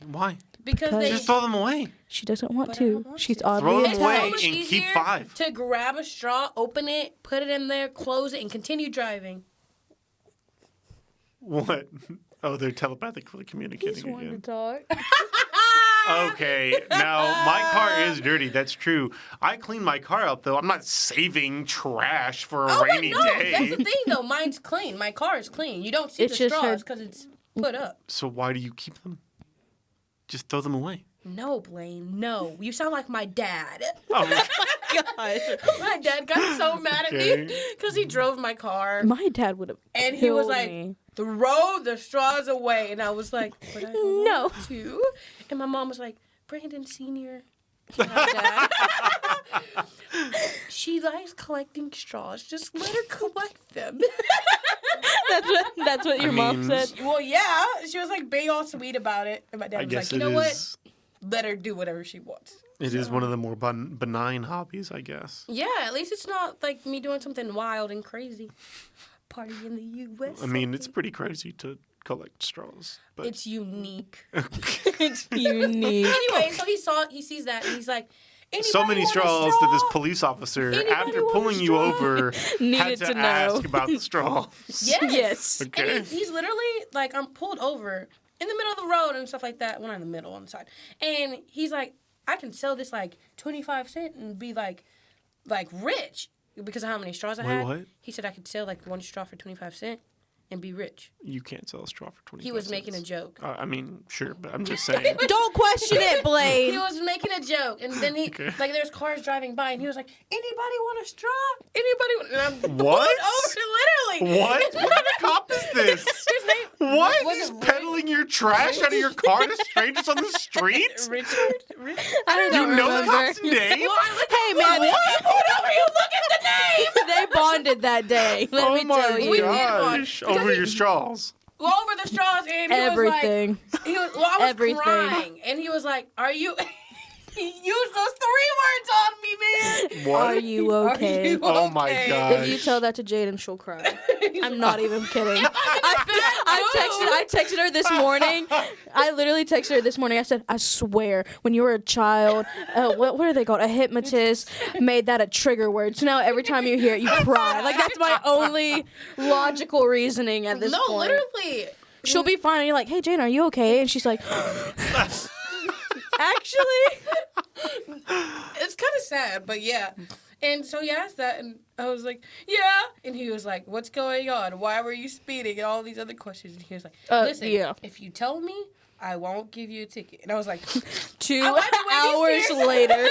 Because they Just throw them away. She doesn't want But I to. don't want She's to. oddly Throw them It's away so attached. much and keep easier 5. to grab a straw, open it, put it in there, close it, and continue driving. What? Oh, they're telepathically Just communicating wanted to again. talk. Okay, now my car is dirty. That's true. I clean my car out though. I'm not saving trash for a Oh, wait, rainy no. day. That's the thing, though. Mine's clean. My car is clean. You don't see It's the just her- straws because it's put up. So why do you keep them? Just throw them away. No, Blaine. No. You sound like my dad. Oh, God. My dad got so mad at Okay. me because he drove my car. My dad would have. And he was killed like, me. throw the straws away. And I was like, but I don't No. want to. And my mom was like, Brandon Sr. Hi, Dad. She likes collecting straws. Just let her collect them. That's what your mom mean, said. Well, yeah. She was like being all sweet about it. And my dad I was guess like, you it know what? is. Let her do whatever she wants. It is one of the more benign hobbies, I guess. Yeah, at least it's not like me doing something wild and crazy. Party in the U.S. I mean, it's pretty crazy to collect straws, but It's unique. It's unique. Anyway, so he sees that and he's like, so many "Anybody want a straws straw?" that this police officer, Anybody after want a pulling you straw? over, Needed had to to know. ask about the straws. Yes. Yes. Okay. And he's literally like, I'm pulled over in the middle of the road and stuff like that. Well, not in the middle, on the side. And he's like, I can sell this like 25 cents and be like rich because of how many straws I Wait, had. what? He said I could sell like one straw for 25 cents and be rich. You can't sell a straw for 25 He was cents. making a joke. I mean, sure, but I'm just saying. Don't question it, He Blade. was making a joke, and then Okay. like, there's cars driving by, and he was like, "Anybody want a straw? Anybody?" Want... And I'm What? pulled over, literally. What? What kind of cop is this? His name What? was He's it peddling your trash out of your car to strangers on the street? Richard. I You don't know the remember. cop's name? Hey, man. You pulled over. You look at the name. They bonded that day. Let Oh me my tell you. We did gosh! one. Over your straws. Go over the straws, and he Everything. was like, I was Everything. crying, and he was like, "Are you?" He used those 3 words on me, man. What? Are you okay? Are you Oh my okay? God. If you tell that to Jaden, she'll cry. I'm not even kidding. I texted her this morning. I literally texted her this morning. I said, I swear, when you were a child, what are they called? A hypnotist made that a trigger word. So now every time you hear it, you cry. Like, that's my only logical reasoning at this No, point. literally. She'll be fine. And you're like, hey, Jane, are you okay? And she's like, actually. It's kind of sad, but yeah. And so he asked that, and I was like, yeah. And he was like, what's going on? Why were you speeding? And all these other questions. And he was like, listen, yeah. if you tell me, I won't give you a ticket. And I was like, 2 I hours later.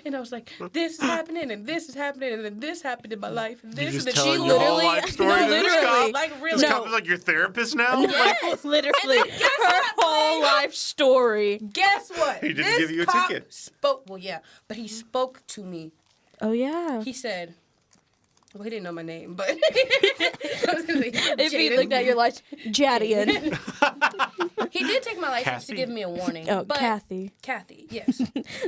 and I was like, this is happening, and this is happening, and then this happened in my life, and You this just and telling she your whole literally- life story no, to this literally. cop? like This really. cop is like your therapist now? Yes. Literally. And then guess Her what, whole Blake? life story. Guess what? He didn't This give you a cop ticket. Spoke. Well, yeah, but he spoke to me. Oh, yeah. He said, well, he didn't know my name, but If he looked at your license, Jadian. He did take my license Kathy? to give me a warning. Oh, but Kathy. Kathy, yes.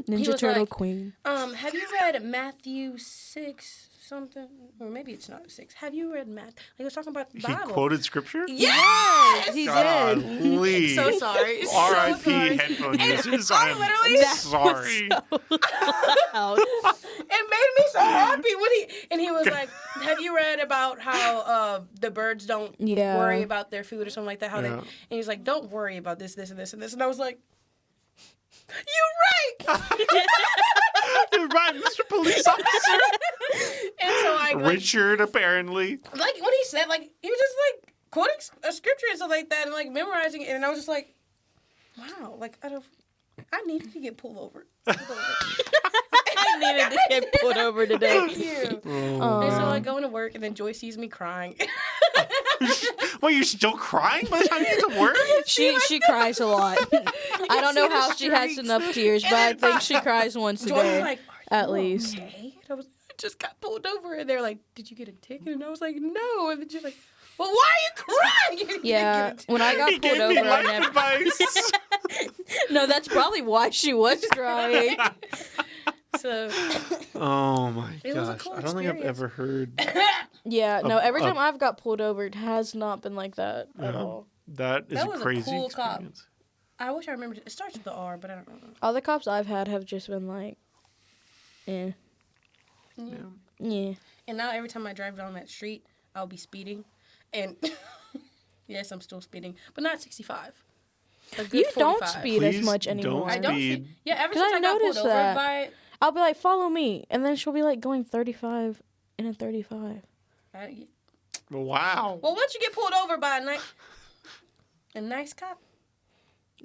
Ninja was Turtle like, Queen. Have you read Matthew 6 something? Or maybe it's not 6. Have you read Matthew? He was talking about the He Bible. quoted scripture? Yes! He God, did. please. So sorry. So R.I.P. sorry. headphone And users. I I'm literally- That sorry. Loud. It made me so happy when he was like, have you read about how the birds don't Yeah. worry about their food or something like that? How they, Yeah. and he's like, don't worry about this, this, and this, and this. And I was like, you're right. You're right, Mr. Police Officer. And so I like Richard, apparently. when he said, like, he was just like quoting a scripture and stuff like that and like memorizing it, and I was just like, wow, like I needed to get pulled over. I needed to get put over today. Thank you. Oh, And so man. I go into work, and then Joy sees me crying. Wait, you're still crying by the time you get to work? She cries a lot. I don't know see the how she has streaks. enough tears, but I think she cries once a Joy was day. like, at "Are you least. okay?" And I was like, just got pulled over, and they're like, "Did you get a ticket?" And I was like, "No." And then she's like, "Well, why are you crying?" You didn't Yeah, get a ticket. when I got He pulled gave me over, I life never. advice. No, that's probably why she was crying. So Oh my It was a gosh! cool I don't think I've experience. ever heard Yeah, no. Every Uh, time I've got pulled over, it has not been like that at Yeah. all. that. Is That a was a crazy cool cop. experience. I wish I remembered. It starts with the R, but I don't know. All the cops I've had have just been like, eh, Yeah. yeah. And now every time I drive down that street, I'll be speeding, and yes, I'm still speeding, but not 65. A good You don't 45. speed as Please much don't anymore. I don't speed. speed. Yeah, ever 'Cause since I I got pulled noticed over that. by. I'll be like, follow me, and then she'll be like going 35 in a 35. Wow. Well, once you get pulled over by a nice cop,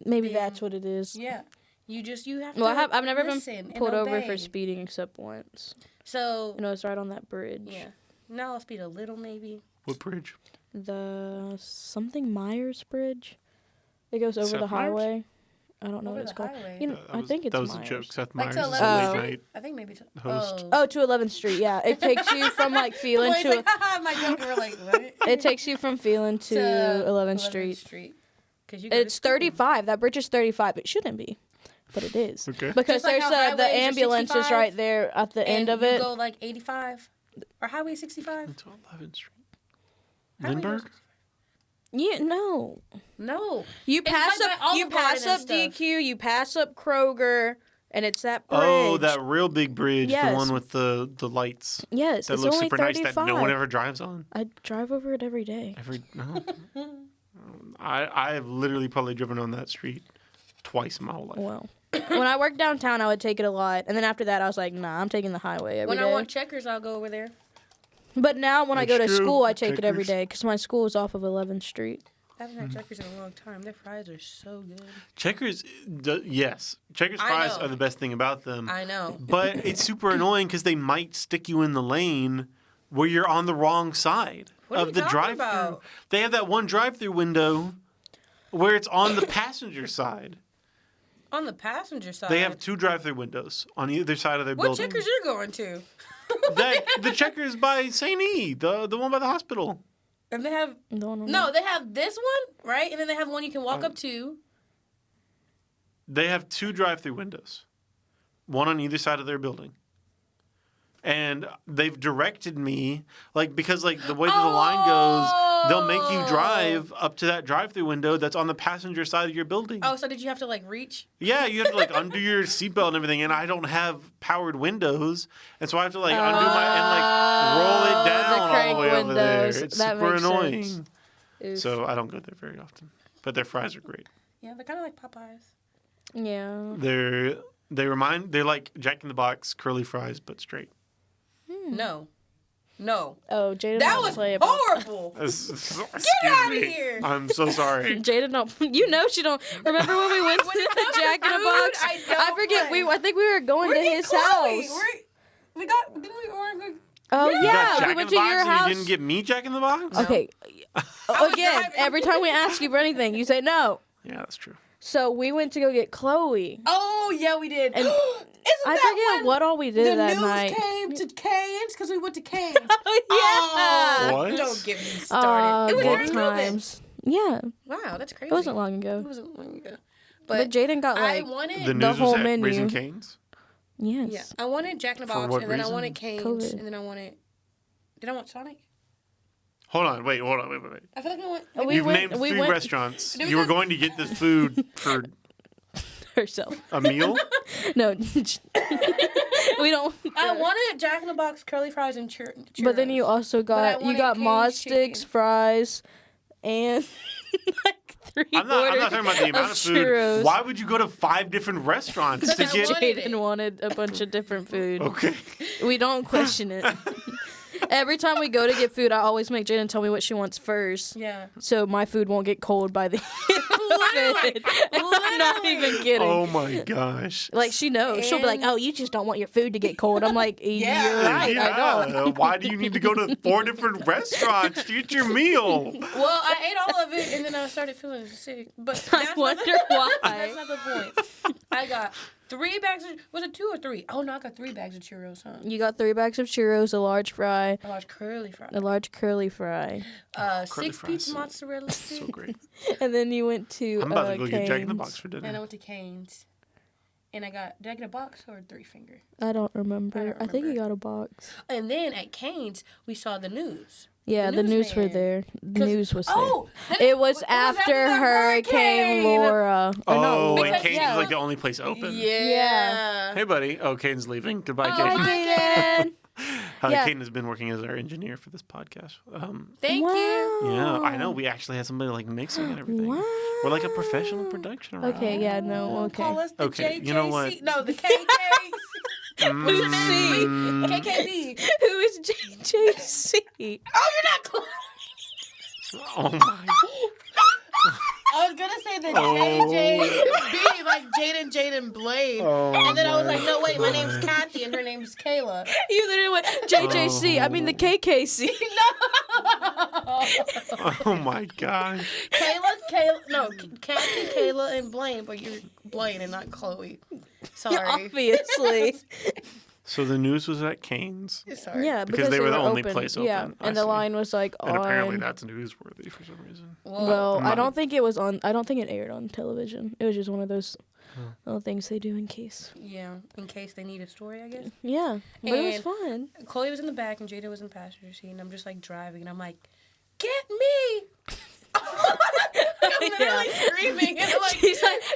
Maybe Yeah. that's what it is. yeah, you have Well, to. I've never listen been and pulled over obey. for speeding except once. So And it was right on that bridge. yeah, now I'll speed a little maybe. What bridge? The something Myers Bridge. It goes over Seth the Meyers? highway. I don't know Over what it's the called. highway. You know, That I was- think it's that was Myers. a joke. Seth Like Meyers to is a 11th late Street. night I think maybe. host. Oh, to 11th Street. Yeah, it takes you from like Phelan Well, he's to. like, haha, my joke. And we're like, what? It takes you from Phelan to 11th Street. 'Cause you go to It's school. 35. That bridge is 35. It shouldn't be, but it is. Okay. Because Just like there's how the highways are ambulance is 65, right there at the end And of you it. go like 85 or Highway 65. Into 11th Street. Highway Lindbergh? Yeah, no. No. You It's pass right up. by You Olive Garden pass and up stuff. DQ. You pass up Kroger, and it's that bridge. Oh, that real big bridge, Yes. the one with the lights. Yes, That it's looks only super 35. nice that no one ever drives on. I drive over it every day. No. I have literally probably driven on that street twice in my whole life. Well, when I worked downtown, I would take it a lot, and then after that, I was like, nah, I'm taking the highway every When day. I want checkers, I'll go over there. But now when I go to That's true. school, I take it every Checkers. day because my school is off of 11th Street. I haven't had checkers in a long time. Their fries are so good. Checkers, yes. Checkers I fries know. are the best thing about them. I know. But it's super annoying because they might stick you in the lane where you're on the wrong side What are of you the talking drive-through. about? They have that one drive-through window where it's on the passenger side. On the passenger side. They have two drive-through windows on either side of their What building. checkers you're going to? The Checkers by St. E, the one by the hospital. And they have No. they have this one, right? And then they have one you can walk up to. They have two drive-through windows, one on either side of their building. And they've directed me, because the way that the line goes, they'll make you drive up to that drive-through window that's on the passenger side of your building. Oh, so did you have to reach? Yeah, you have to undo your seatbelt and everything, and I don't have powered windows, and so I have to undo my and roll it down all the crank way over there. windows. It's That super makes annoying. sense. Oof. So I don't go there very often, but their fries are great. Yeah, they're kind of like Popeyes. Yeah. They're like Jack in the Box curly fries, but straight. No. Oh, Jada That don't was play horrible. Get outta here. I'm so sorry. Jada don't. You know she don't. Remember when we went to When it the comes to Jack in the food, Box? I don't forget. play. I think we were going Where'd to you his Chloe? house. We got. Didn't we order? Oh You got yeah, Jack we in went the to Box your and house. you didn't get me Jack in the Box? Okay. was Again, driving. every time we ask you for anything, you say no. Yeah, that's true. So we went to go get Chloe. Oh yeah, we did. And Isn't I that forget when what all we did the that news night. came to Canes because we went to Canes? Oh yeah. What? Don't get me started. It was good during COVID. times. Yeah, Wow, that's crazy. it wasn't long It ago. wasn't long ago. But Jaden got I like wanted. The news whole was at menu. Raising Cane's? yes. Yeah, I wanted Jack in the For Box, what and then I reason? wanted Canes, COVID. and then I wanted. Did I want Sonic? Hold on, wait. I feel like I went. We You've went- named we three went- restaurants. Did we You were go- going to get this food for herself. a meal? No, we don't. I wanted Jack in the Box curly fries and churros. But then you also I got wanted Mod Cane's sticks, chicken. fries, and like 3 I'm not talking about the amount of food. churros. Why would you go to 5 different restaurants to I get? wanted- Jaden wanted a bunch of different food. Okay. We don't question it. Every time we go to get food, I always make Jaden tell me what she wants first, Yeah. so my food won't get cold by the end of it. I'm not even kidding. Oh my gosh. Like she knows. She'll be like, And- "Oh, you just don't want your food to get cold." I'm like, Yeah. "You're right. I don't." Why do you need to go to 4 different restaurants to get your meal? Well, I ate all of it, and then I started feeling sick. But I that's wonder not the, why. That's not the point. I got 3 bags of... Was it 2 or 3? Oh, no, I got 3 bags of churros, huh? You got 3 bags of churros, a large fry, A large curly fry. a large curly fry, Curly 6 fries, piece mozzarella So stick. great. and then you went to I'm about to go get Jack in the Cane's. Box for dinner. And I went to Cane's. And I got... Did I get a box or a 3-finger? I don't remember. I think you got a box. And then at Cane's, we saw the news. Yeah, the news were newsman. there. The 'Cause- news was there. Oh! It was after the Hurricane Laura. Or no, Oh, and because- Cane's yeah. is like the only place open. Yeah. Hey, buddy. Oh, Cane's leaving. Goodbye, Oh, Caden. hi. Caden. Yeah. Caden has been working as our engineer for this podcast. Thank you. Yeah, I know. We actually had somebody like mixing and everything. Wow. We're like a professional production around. Okay, yeah, no, Call okay. us the Okay, JJC. you know what? No, the KK. What's your name? Mm, KKB. Who is JJC? Oh, you're not close. oh my. I was gonna say the Oh. JJB, like Jaden Blade. Oh And then I was my like, no, wait, my name's Kathy and her name's Kayla. You literally went JJC. I mean the KKC. Oh my gosh. Kathy, Kayla, and Blaine, but you're Blaine and not Chloe. Sorry. Obviously. So the news was at Cane's, Sorry. Yeah, Because they were the only open. place Yeah, open. I and the see. line was like and on. apparently that's newsworthy for some reason. Well, I'm I not- don't think it was on. I don't think it aired on television. It was just one of those little things they do in case. Yeah, in case they need a story, I guess. Yeah, but it was And- fun. Chloe was in the back and Jada was in the passenger seat, and I'm just like driving, and I'm like, "Get me!" I'm literally screaming, and I'm like,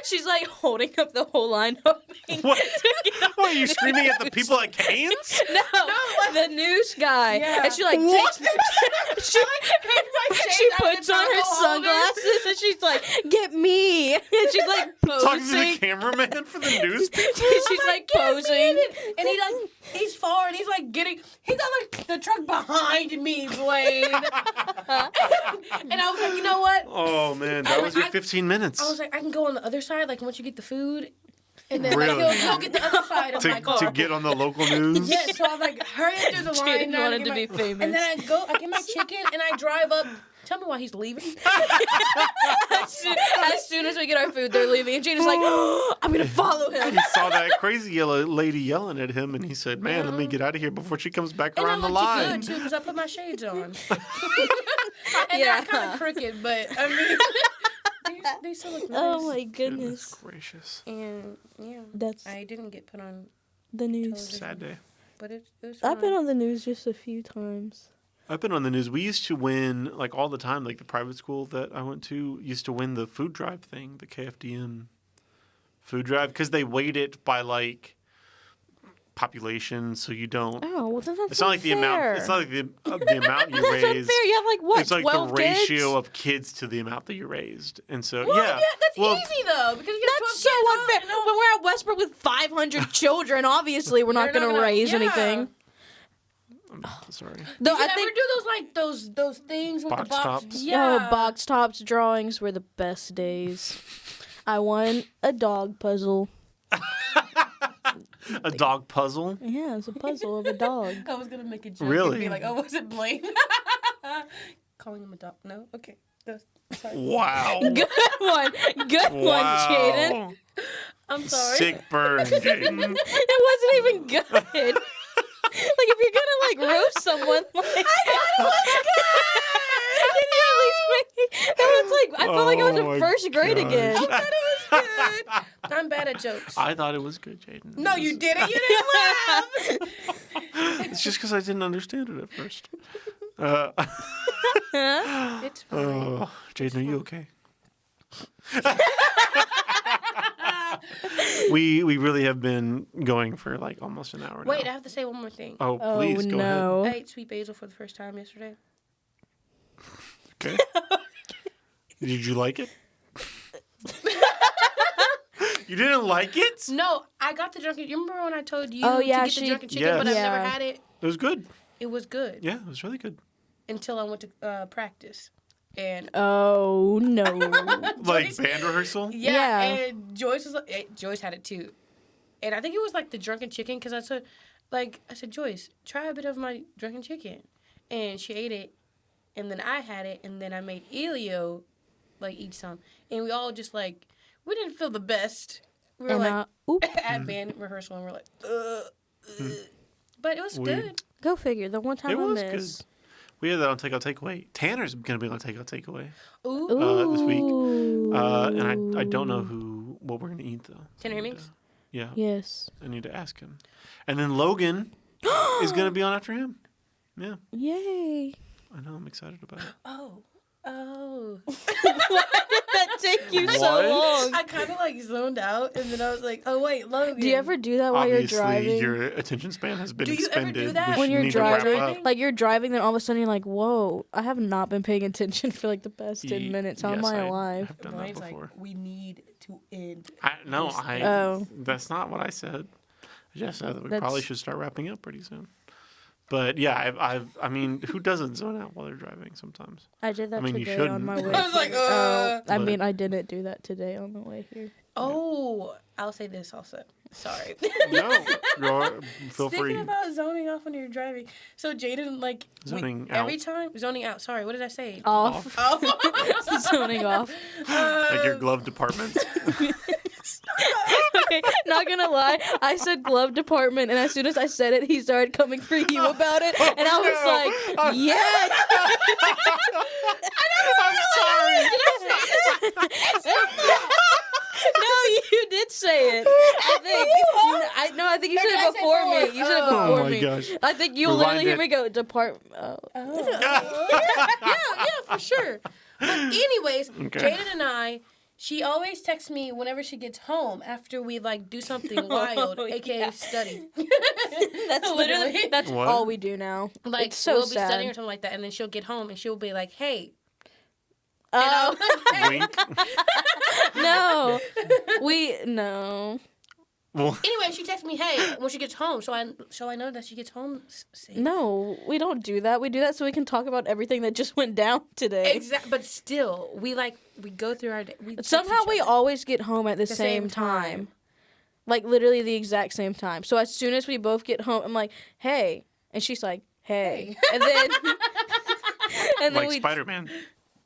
she's like holding up the whole line, hoping What? to get on What, are you the screaming at the news. people at Cane's? No, the news guy. Yeah. And she like What? takes, she shades out puts and on her trying to hold sunglasses and she's like, "Get me!" And she's like Talking to the posing. cameraman for the news people? She's like posing. and he's far, and he's like he got like the truck behind me, Blaine. And I was like, you know what? Oh man, that was your 15 minutes. I was like, I can go on the other side, like once you get the food, and then Really? like, he'll get the other side of my car. to get on the local news. Yeah, so I was like, hurry up through the She line. didn't now want to it get to be my- famous. And then I get my chicken, and I drive up. Tell me why he's leaving. As soon as we get our food, they're leaving, and Gina's like, "I'm gonna follow him." He saw that crazy yellow lady yelling at him, and he said, "Man, let me get out of here before she comes back And I around the looked line." good too, because I put my shades on. And they're Yeah. kind of crooked, but I mean, they still look nice. Oh my Goodness goodness, gracious! And yeah, that's I didn't get put on, the news. television. Sad day. but it was. I've been fun. on the news just a few times. I've been on the news. We used to win like all the time. Like the private school that I went to used to win the food drive thing, the KFDM food drive, because they weight it by like population, so you don't. Oh, well then that's It's not like the amount. It's not like the amount you That's raised. unfair. You have like what? It's like 12 the ratio kids? of kids to the amount that you raised, and so Well, yeah. that's well, easy though, because you got That's 12 so kids, unfair. When we're at Westbrook with 500 children, obviously we're not They're not going to gonna- raise yeah. anything. I'm sorry. Though Did you I think ever do those like those things with Box the box? tops? Yeah, box tops drawings were the best days. I won a dog puzzle. A dog puzzle. Yeah, it was a puzzle of a dog. I was gonna make a joke Really? and be like, "Oh, was it Blaine?" Calling him a dog? No, okay. Sorry. Wow. Good one. Good one, Jaden. Wow. I'm sorry. Sick burn, Jaden. It wasn't even good. Like if you're gonna like roast someone, like I thought it was good. Can you at least make that was like I felt like I was Oh my in first grade gosh. again. I thought it was good. I'm bad at jokes. I thought it was good, Jaden. No, you didn't. You didn't laugh. It's just because I didn't understand it at first. It's fine. Oh, Jaden, are you okay? we really have been going for like almost an hour Wait, I now. have to say one more thing. Oh, Oh please go no. I ate sweet basil for the first time yesterday. ahead. Okay. Did you like it? You didn't like it? No, I got the drunken. You remember when I told you Oh, yeah, to get the drunken chicken, Yes. but I've Yeah. never had it? It was good. It was good Yeah, it was really good. until I went to practice. And Oh no. Like Joyce- band rehearsal? Yeah. and Joyce was like, Joyce had it too, and I think it was like the drunken chicken because I said, Joyce, try a bit of my drunken chicken, and she ate it, and then I had it, and then I made Elio, like eat some, and we all just like we didn't feel the best We were And, like oop. at band rehearsal, and we're like, but it was good. Go figure. The one time It I was missed. good. We had that on Takeout Takeaway. Tanner's gonna be on Takeout Takeaway Ooh, this week, Ooh. and I don't know what we're gonna eat though. Tanner I need Hemmings? to- Yeah, Yes. I need to ask him. And then Logan is gonna be on after him. Yeah, Yay. I know. I'm excited about it. oh. Why did that take you so What? long? I kind of like zoned out, and then I was like, oh wait, Logan. Do you ever do that while Obviously, you're driving? your attention span has been Do you ever expended. do that? We When you're need to wrap driving, up. like you're driving, then all of a sudden you're like, "Whoa, I have not been paying attention for like the past 10 minutes. How am Yes, I alive?" have done that Brian's before. like, we need to end. Oh. That's not what I said. I just said that we That's- probably should start wrapping up pretty soon. But yeah, I mean, who doesn't zone out while they're driving sometimes? I did that I mean, you today on shouldn't. my way. I was like, here. Oh, I But- mean, I didn't do that today on the way here. Oh, I'll say this also. Sorry. No, feel Speaking free. about zoning off when you're driving, so Jaden Zoning every out. time zoning out. Sorry, what did I say? Off. Oh, Zoning off. Like your glove department. Okay, not gonna lie, I said glove department, and as soon as I said it, he started coming for you about it, and I was like, yes. I'm sorry. No, you did say it. I think you said it before me. You said it Oh before my me. gosh. I think you'll Rewind literally hear it. me go department. Oh. yeah, for sure. But anyways, Okay. Jaden and I, she always texts me whenever she gets home after we like do something wild, aka yeah. study. That's literally that's What? all we do now. Like It's so we'll be sad. studying or something like that, and then she'll get home and she'll be like, "Hey." Oh Wink. no, no. Well, Anyway, she texts me, "Hey," when she gets home, so I know that she gets home safe. No, we don't do that. We do that so we can talk about everything that just went down today. Exactly, but still, we go through our day. Somehow we always get home at the same time. Like literally the exact same time. So as soon as we both get home, I'm like, "Hey," and she's like, "Hey," and then like we Spider-Man.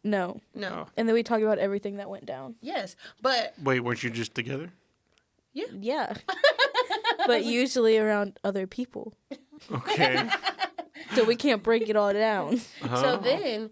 no, No. and then we talk about everything that went down. Yes, but Wait, weren't you just together? Yeah, but usually around other people, Okay. so we can't break it all down. so Oh. then,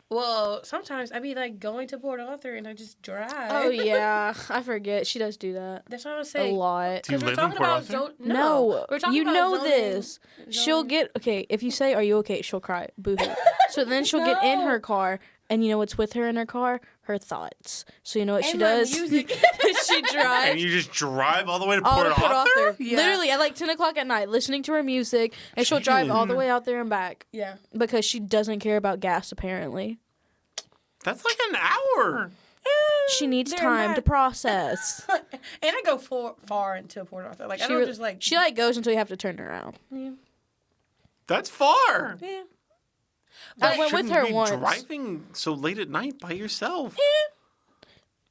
well, sometimes I be like going to Port Arthur and I just drive. Oh yeah, I forget. She does do that That's what I was a saying. lot. Do you 'Cause we're live in talking Port about Arthur? No, we're talking you about know zoning- this. She'll get okay if you say, "Are you okay?" She'll cry, boo-hoo. So then she'll get in her car, and you know what's with her in her car? Her thoughts. So you know what she And my does? music. She And drives you just drive all the way to all Port to Port Arthur? Arthur. Yeah. Literally at like 10 o'clock at night, listening to her music, and she'll drive all the way out there and back Yeah. because she doesn't care about gas. Apparently, That's like an hour. she needs They're time not- to process. And I go far into Port Arthur. Like I don't just like she goes until you have to turn around. That's far. Yeah. I went with Shouldn't her be once. driving so late at night by yourself.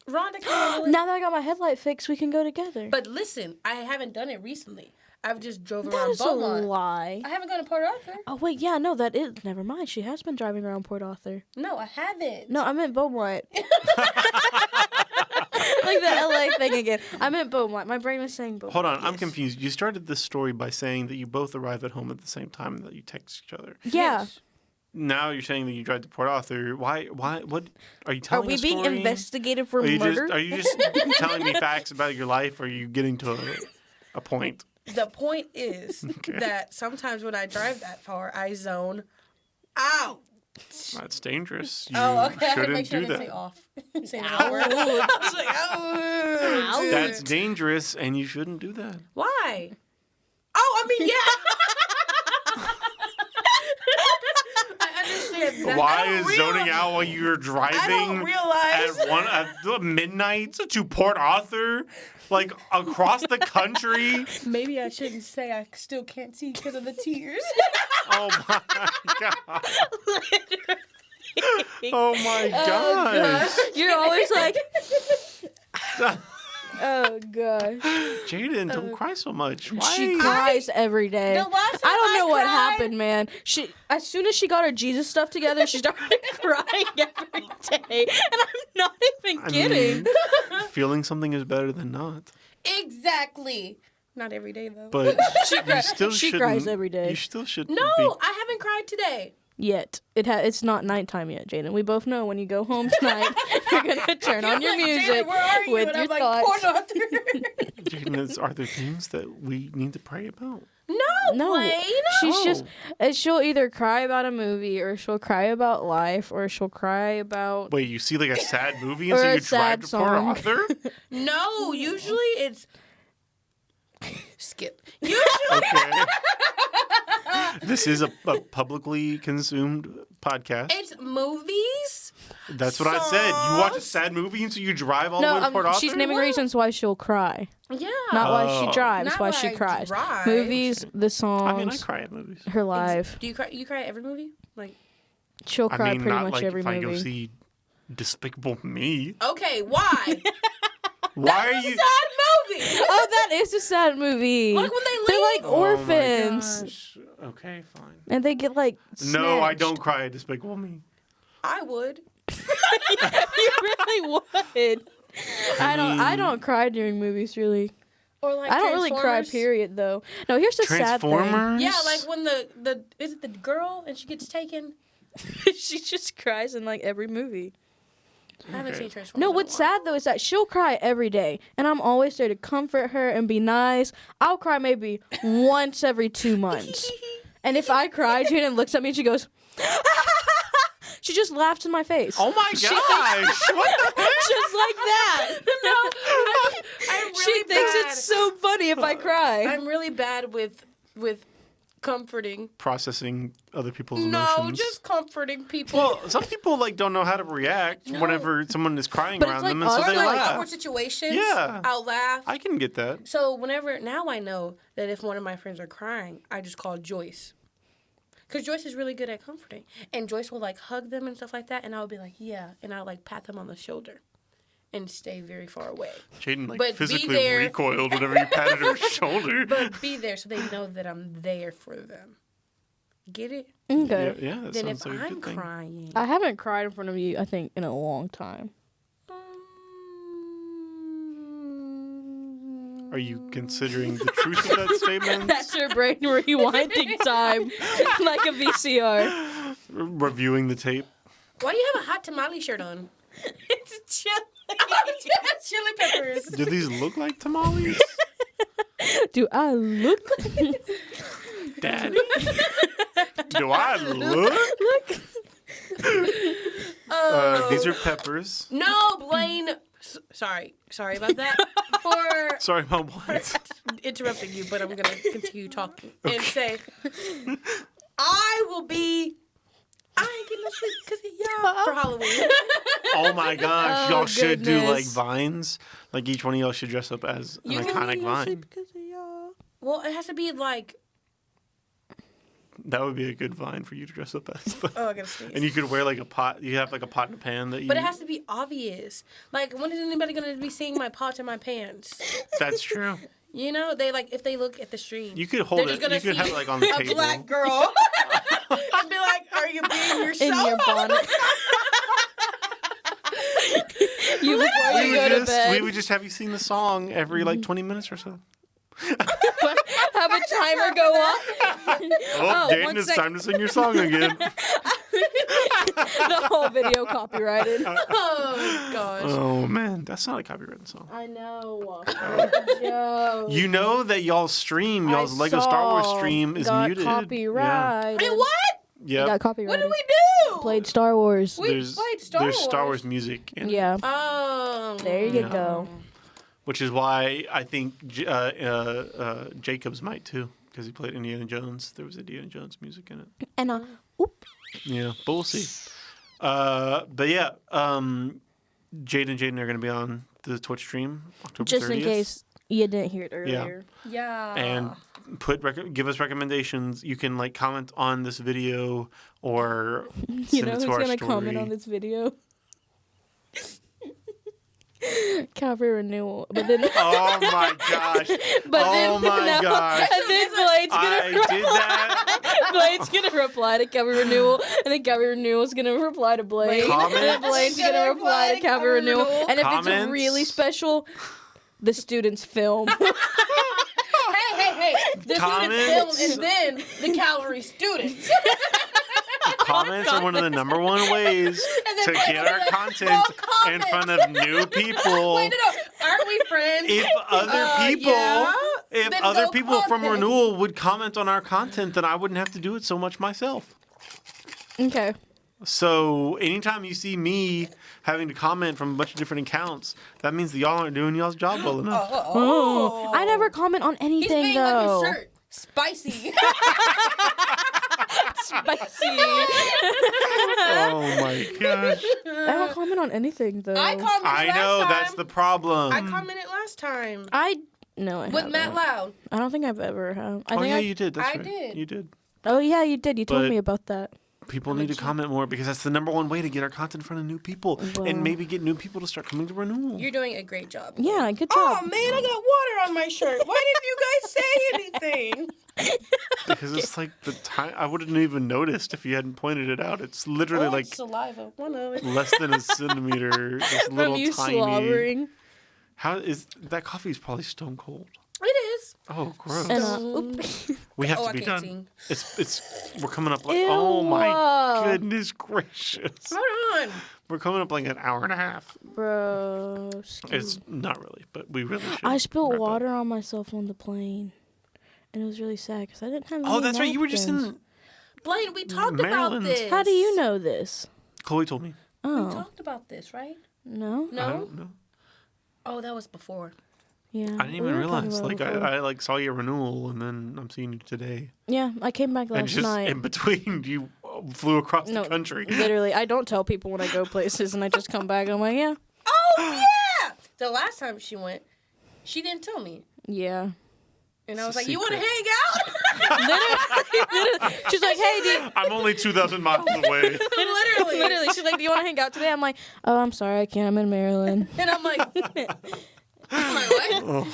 Rhonda came in. Now that I got my headlight fixed, we can go together. But listen, I haven't done it recently. I've just drove that around is a Beaumont. lie. I haven't gone to Port Arthur. Oh wait, yeah, no, that is. Never mind. She has been driving around Port Arthur. No, I haven't. No, I meant Beaumont. Like the LA thing again. I meant Beaumont. My brain was saying Beaumont. Hold on, I'm confused. You started this story by saying that you both arrived at home at the same time and that you text each other. Yeah. Yes. Now you're saying that you drive to Port Arthur. Why? What? Are you Are telling we a being story? investigated for Are you murder? just telling me facts about your life? Or are you getting to a point? The point is that sometimes when I drive that far, I zone out. That's dangerous. You Oh, okay. I had to shouldn't make sure I do didn't say that. off. Say that word. I was like, ow. That's dangerous, and you shouldn't do that. Why? Oh, I mean, yeah. I understand that. I Why don't is zoning realize- out while you're driving I don't realize. at midnight to Port Arthur, like across the country? Maybe I shouldn't say I still can't see because of the tears. Oh my god! Oh my gosh! You're always like, oh gosh. Jaden, don't cry so much. Why? She cries every day. The last time I don't know what cried- happened, man. She as soon as she got her Jesus stuff together, she started crying every day, and I'm not even kidding. Feeling something is better than not. Exactly. Not every day though. But She cries every day. You still shouldn't. No, be. I haven't cried today. Yet. It's not nighttime yet, Jaden. We both know when you go home tonight, you're going to turn on your Like, music Jaden, where are you? with And your I'm like, thoughts. porn author. Jaden, are there things that we need to pray about? No, Blaine. she's just she'll either cry about a movie or she'll cry about life or she'll cry about Wait, you see like a sad movie and Or so a you drive sad to Port song. Arthur? No, usually it's skip. Usually, Okay. This is a publicly consumed podcast. it's movies. That's what I said. You watch a songs. sad movie and so you drive all the way No, to Port Arthur? she's naming reasons why she'll cry. Yeah. Not why Oh. she drives, Not why why she I cries. drive. Movies, the songs, I mean, I cry at movies. her life. Do you cry? You cry at every movie? Like, She'll I cry mean, pretty not much like every if I movie. go see Despicable Me. okay, why? Why are you? Sad movie. Oh, that is a sad movie. Like when they They're leave. like orphans. Oh my gosh. Okay, fine. And they get like No, I snatched. don't cry at Despicable Me. I would. You really would. I don't cry during movies really. Or like I don't really cry. Transformers. Period. Though. No, here's the sad thing. Transformers? Yeah, like when the is it the girl and she gets taken? She just cries in like every movie. I haven't Okay. seen Transformers. No, in a what's while. sad though is that she'll cry every day, and I'm always there to comfort her and be nice. I'll cry maybe once every 2 months, and if I cry, Jaden looks at me and she goes, she just laughs in my face. Oh my gosh! What the heck? Just like that. I'm She really thinks bad. it's so funny if I cry. I'm really bad with comforting. Processing other people's No, emotions. just comforting people. Well, some people like don't know how to react No. whenever someone is crying But it's around like them, and so us, or they like laugh. awkward situations. Yeah. I'll laugh. I can get that. So now I know that if one of my friends are crying, I just call Joyce. Because Joyce is really good at comforting. And Joyce will like hug them and stuff like that. And I'll be like, yeah. And I'll like pat them on the shoulder and stay very far away. Jaden like But be physically there. recoiled whenever you patted her shoulder. But be there so they know that I'm there for them. Get it? Okay. Yeah, that Then if sounds like a I'm good thing. crying. I haven't cried in front of you, I think, in a long time. Are you considering the truth of that statement? That's your brain rewinding time, like a VCR. Reviewing the tape. Why do you have a hot tamale shirt on? It's chilly. Chili peppers. Do these look like tamales? Do I look? Daddy? Do I look? These are peppers. No, Blaine. Sorry about that. For Sorry about what? interrupting you, but I'm gonna continue talking and say, I ain't getting no sleep because of y'all for Halloween. Oh my gosh, Oh, y'all should do like goodness. vines. Like each one of y'all should dress up as an You can iconic vine. Well, it has to be like, That would be a good vine for you to dress up as. oh, I gotta sneeze. And you could wear like a pot. You have like a pot and a pan that you. But it has to be obvious. Like, when is anybody gonna be seeing my pots and my pans? That's true. You know, they like if they look at the stream. You could hold They're it. just gonna You could have see it like on the a table. black girl and be like, "Are you being yourself?" In your bonnet. You before We you would go to just bed. we would just have you sing the song every like 20 minutes or so. Have a timer go off. Oh, Jaden, 1 it's sec. time to sing your song again. The whole video copyrighted. Oh gosh. Oh man, that's not a copyrighted song. I know. Yo. You know that y'all's stream, y'all's Lego Star Wars stream is got muted. Copyrighted. Wait, what? Yeah. Got What copyrighted. did we do? Played Star Wars. We There's played Star Star Wars. Wars music. In it, Yeah. Oh. There you Yeah. go. which is why I think Jacobs might too, because he played Indiana Jones. There was Indiana Jones music in it. And Yeah, but we'll see. But yeah, Jade and Jaden are going to be on the Twitch stream October 30th. just in case you didn't hear it earlier. Yeah. And give us recommendations. You can like comment on this video or You send know it who's to our gonna story. comment on this video? Calvary renewal, but then Oh my gosh! but Oh then my gosh! and then Blade's I gonna did that. Blade's gonna reply to Calvary renewal, and then Calvary renewal's gonna reply to Blade, Blade. and then Comments? Blade's gonna reply to Calvary renewal, and if it's Comments? really special, the students film. Hey. The Comments. students film and then the calorie students. Comments are one of the number one ways to get our content in front of new people. Wait, no. Aren't we friends? If other people, yeah. if Then other go people from comment. Renewal would comment on our content, then I wouldn't have to do it so much myself. Okay. So anytime you see me having to comment from a bunch of different accounts, that means that y'all aren't doing y'all's job well enough. Oh. I never comment on He's anything being though. like his shirt. Spicy. Spicy. Oh my gosh. I don't comment on anything though. I commented I last know, time. that's the problem. I commented last time. No, I With haven't. Matt Loud. I don't think I've ever have. I Oh think yeah, you did. That's I right. did. You did. Oh yeah, you did. You told But- me about that. People need to comment more because that's the number one way to get our content in front of new people Well- and maybe get new people to start coming to Renewal. You're doing a great job. Yeah, good Oh job. man, I got water on my shirt. Why didn't you guys say anything? Because it's like the time I wouldn't even noticed if you hadn't pointed it out. It's literally like saliva. One of it. less than a centimeter. This little From you tiny. slobbering. How is that coffee? Is probably stone cold. It is. Oh, gross. And, We have Oh, to I be can't done. sing. It's we're coming up like Ew. oh my goodness gracious. Hold on. We're coming up like an hour and a half. Bro. It's not really, but we really should. I spilled wrap up. water on myself on the plane. And it was really sad because I didn't have Oh, any that's right. You were just napkins. in. Blaine, we talked Maryland's- about this. How do you know this? Chloe told me. We Oh, talked about this, right? no? No. I don't know. Oh, that was before. Yeah. I didn't we even were talking realize. about it Like before. I like saw your renewal, and then I'm seeing you today. Yeah, I came back And last just night. in between, you flew across No, the country. Literally, I don't tell people when I go places, and I just come back. I'm like, yeah, Oh yeah. The last time she went, she didn't tell me, yeah. and I It's was a like, "You want to secret. hang out?" Literally, she's like, hey, dude. I'm only 2,000 miles away. Literally. She's like, do you want to hang out today? I'm like, oh, I'm sorry, I can't. I'm in Maryland. And I'm like, what? Oh,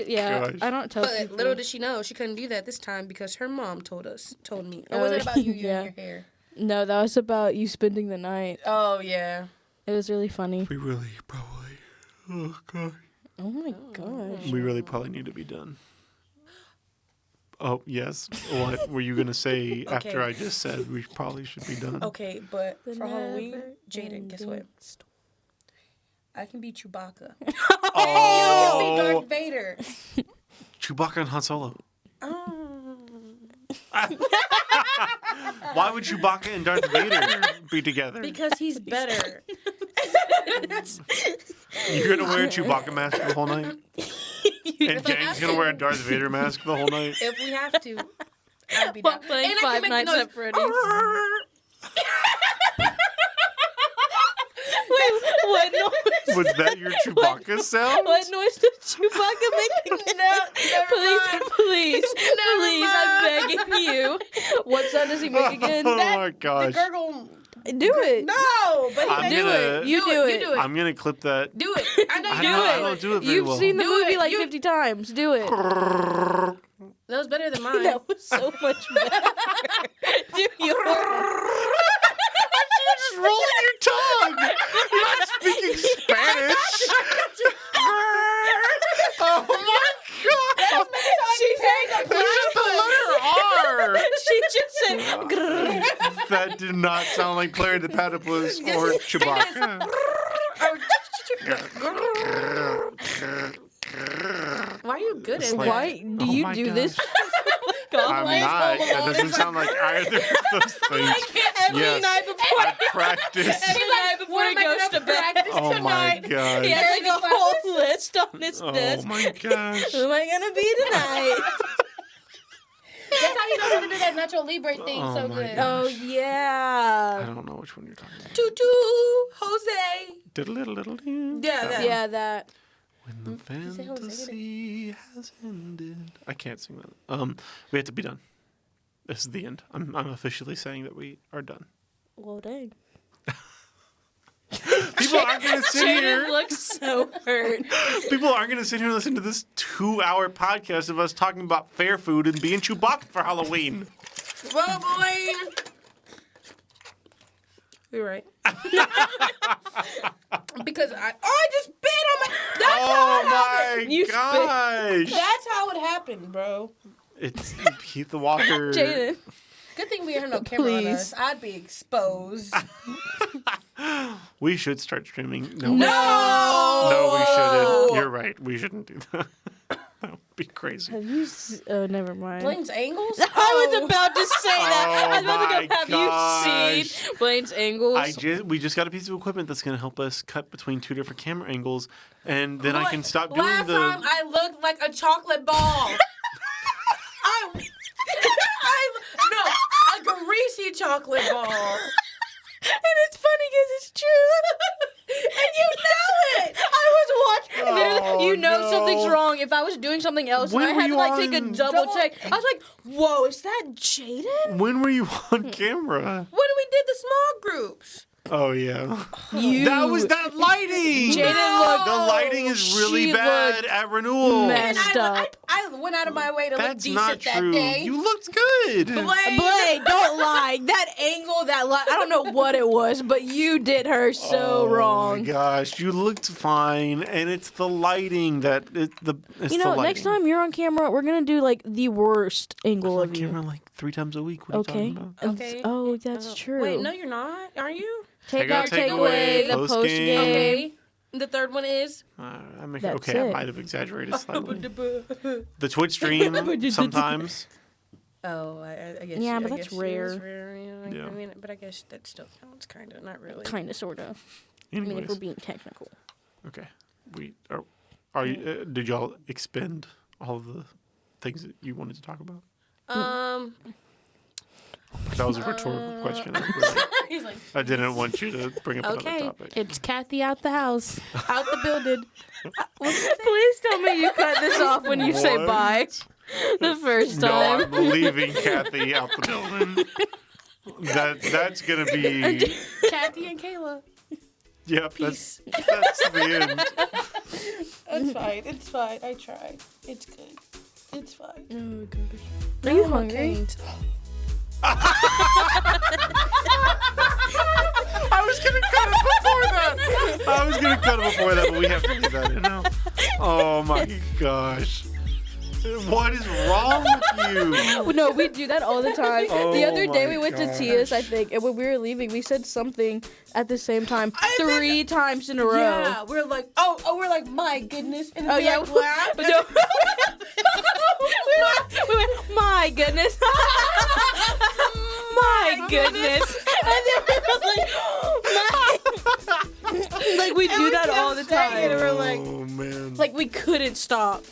Yeah, Gosh. I don't tell But people. little did she know she couldn't do that this time because her mom told me. Or was it about you yeah. and your hair? No, that was about you spending the night. Oh yeah. It was really funny. we really probably. Oh god. Oh my gosh. We really probably need to be done. Oh yes. What were you gonna say after I just said we probably should be done? Okay, but The for Halloween, never Jaden, guess what? I can be Chewbacca. Oh, You can be Darth Vader. Chewbacca and Han Solo. Oh. Why would Chewbacca and Darth Vader be together? Because he's better. You're gonna wear a Chewbacca mask the whole night, and Gang's gonna wear a Darth Vader mask the whole night. If we have to, I'd be While down. playing And I Five can make Nights the at Freddy's. Wait, what noise? Was that your Chewbacca sound? What noise did Chewbacca make again? Please, I'm begging you. What sound does he make again? Oh That- my The gosh! gurgle. Do it. No, but I'm he Do gonna- it. You do it. You do it. I'm gonna clip that. Do it. I know you I do don't, I it. don't do it very You've well. seen the Do movie it. like You- 50 times. Do it. That was better than mine. That was so much better. Do yours. Just rolling your tongue. You're not speaking Spanish. Oh my god! This is the letter R. She just said, grrr. That did not sound like Claire the Platypus or Chewbacca. Why are you good at like- that? Why do Oh you my do this? I'm not. That doesn't sound like either of those things. Every Yes. night before, I practiced. every night before he goes to bed. Oh my god. He has like a whole list on his Oh desk. my gosh. Who am I gonna be tonight? That's how he knows how to do that Nacho Libre thing Oh so my good. God. Oh I yeah. don't know which one you're talking about. Tutu, Jose. Diddle-diddle-diddle-doo. Yeah, that. Yeah, that. When the say Jose, fantasy has ended. I can't sing that. We have to be done. This is the end. I'm officially saying that we are done. Well, dang. People aren't going to sit here. looks so hurt. People aren't going to sit here and listen to this 2-hour podcast of us talking about fair food and being Chewbacca for Halloween. Well, boy. You're right. Because I just bit on my. Oh my You spit. gosh! That's how it happened, bro. It's Heat the Walker. Jaden. Good thing we have no camera on Please. us. I'd be exposed. We should start streaming. No! No, we shouldn't. You're right. We shouldn't do that. That would be crazy. Have you? Oh, never mind. Blaine's angles? I was about to say that. I was about to my go, have you gosh. seen Blaine's angles? We just got a piece of equipment that's going to help us cut between two different camera angles, and then I can stop doing Last time I looked like a chocolate ball. A greasy chocolate ball. And it's funny because it's true. And you know it. I was watching. Oh, you know no. something's wrong. If I was doing something else, When and I were had to you like take a on- double check. I was like, "Whoa, is that Jaden?" When were you on camera? When we did the small groups. Oh yeah, You. that was that lighting. Jaden looked. The lighting is really She bad looked at renewal. mad. And I Stop. went out of my way to That's look not decent true. that day. You looked good. Blade, don't lie. That angle, that light, I don't know what it was, but you did her so Oh wrong. my gosh, you looked fine, and it's the lighting that it's You the know, lighting. next time you're on camera, we're gonna do like the worst angle I'm of on you. camera like 3 times a week. What are Okay. you talking about? And Okay. oh, that's true. Wait, no, you're not. Are you? Take Takeout, out, take takeaway, away, the post post game. game. Okay. The third one is. That's Okay, I it. might have exaggerated slightly. Oh, The Twitch stream sometimes. I guess. Yeah, but I that's guess it rare. is rare. Yeah. I mean, but I guess that still counts, kind of. Not really. Kind of, sort of. I mean, if Anyways, we're being technical. okay. We are you? Did y'all expend all of the things that you wanted to talk about? That was a rhetorical question. He's like, I didn't want you to bring up another okay, topic. it's Kathy out the house, out the building. Please tell me you cut this off when you say What? bye. The first No, time. I'm leaving Kathy out the building. That's gonna be. Kathy and Kayla. Yep, Peace. that's the end. It's fine. It's fine. I tried. It's good. It's fine. Oh gosh. Are you hungry? I was gonna cut it before that, but we have to leave that in now. Oh my gosh. What is wrong with you? No, we do that all the time. The Oh other day my we went to Tia's, I think, and when we were leaving, we said something at the same time 3 times in a row. Yeah, we're like, we're like, my goodness. And Oh we yeah, like, laugh. but no. we went, my goodness, my goodness, and then we were like, like we do that all the time. And we're like, Oh man. Like we couldn't stop.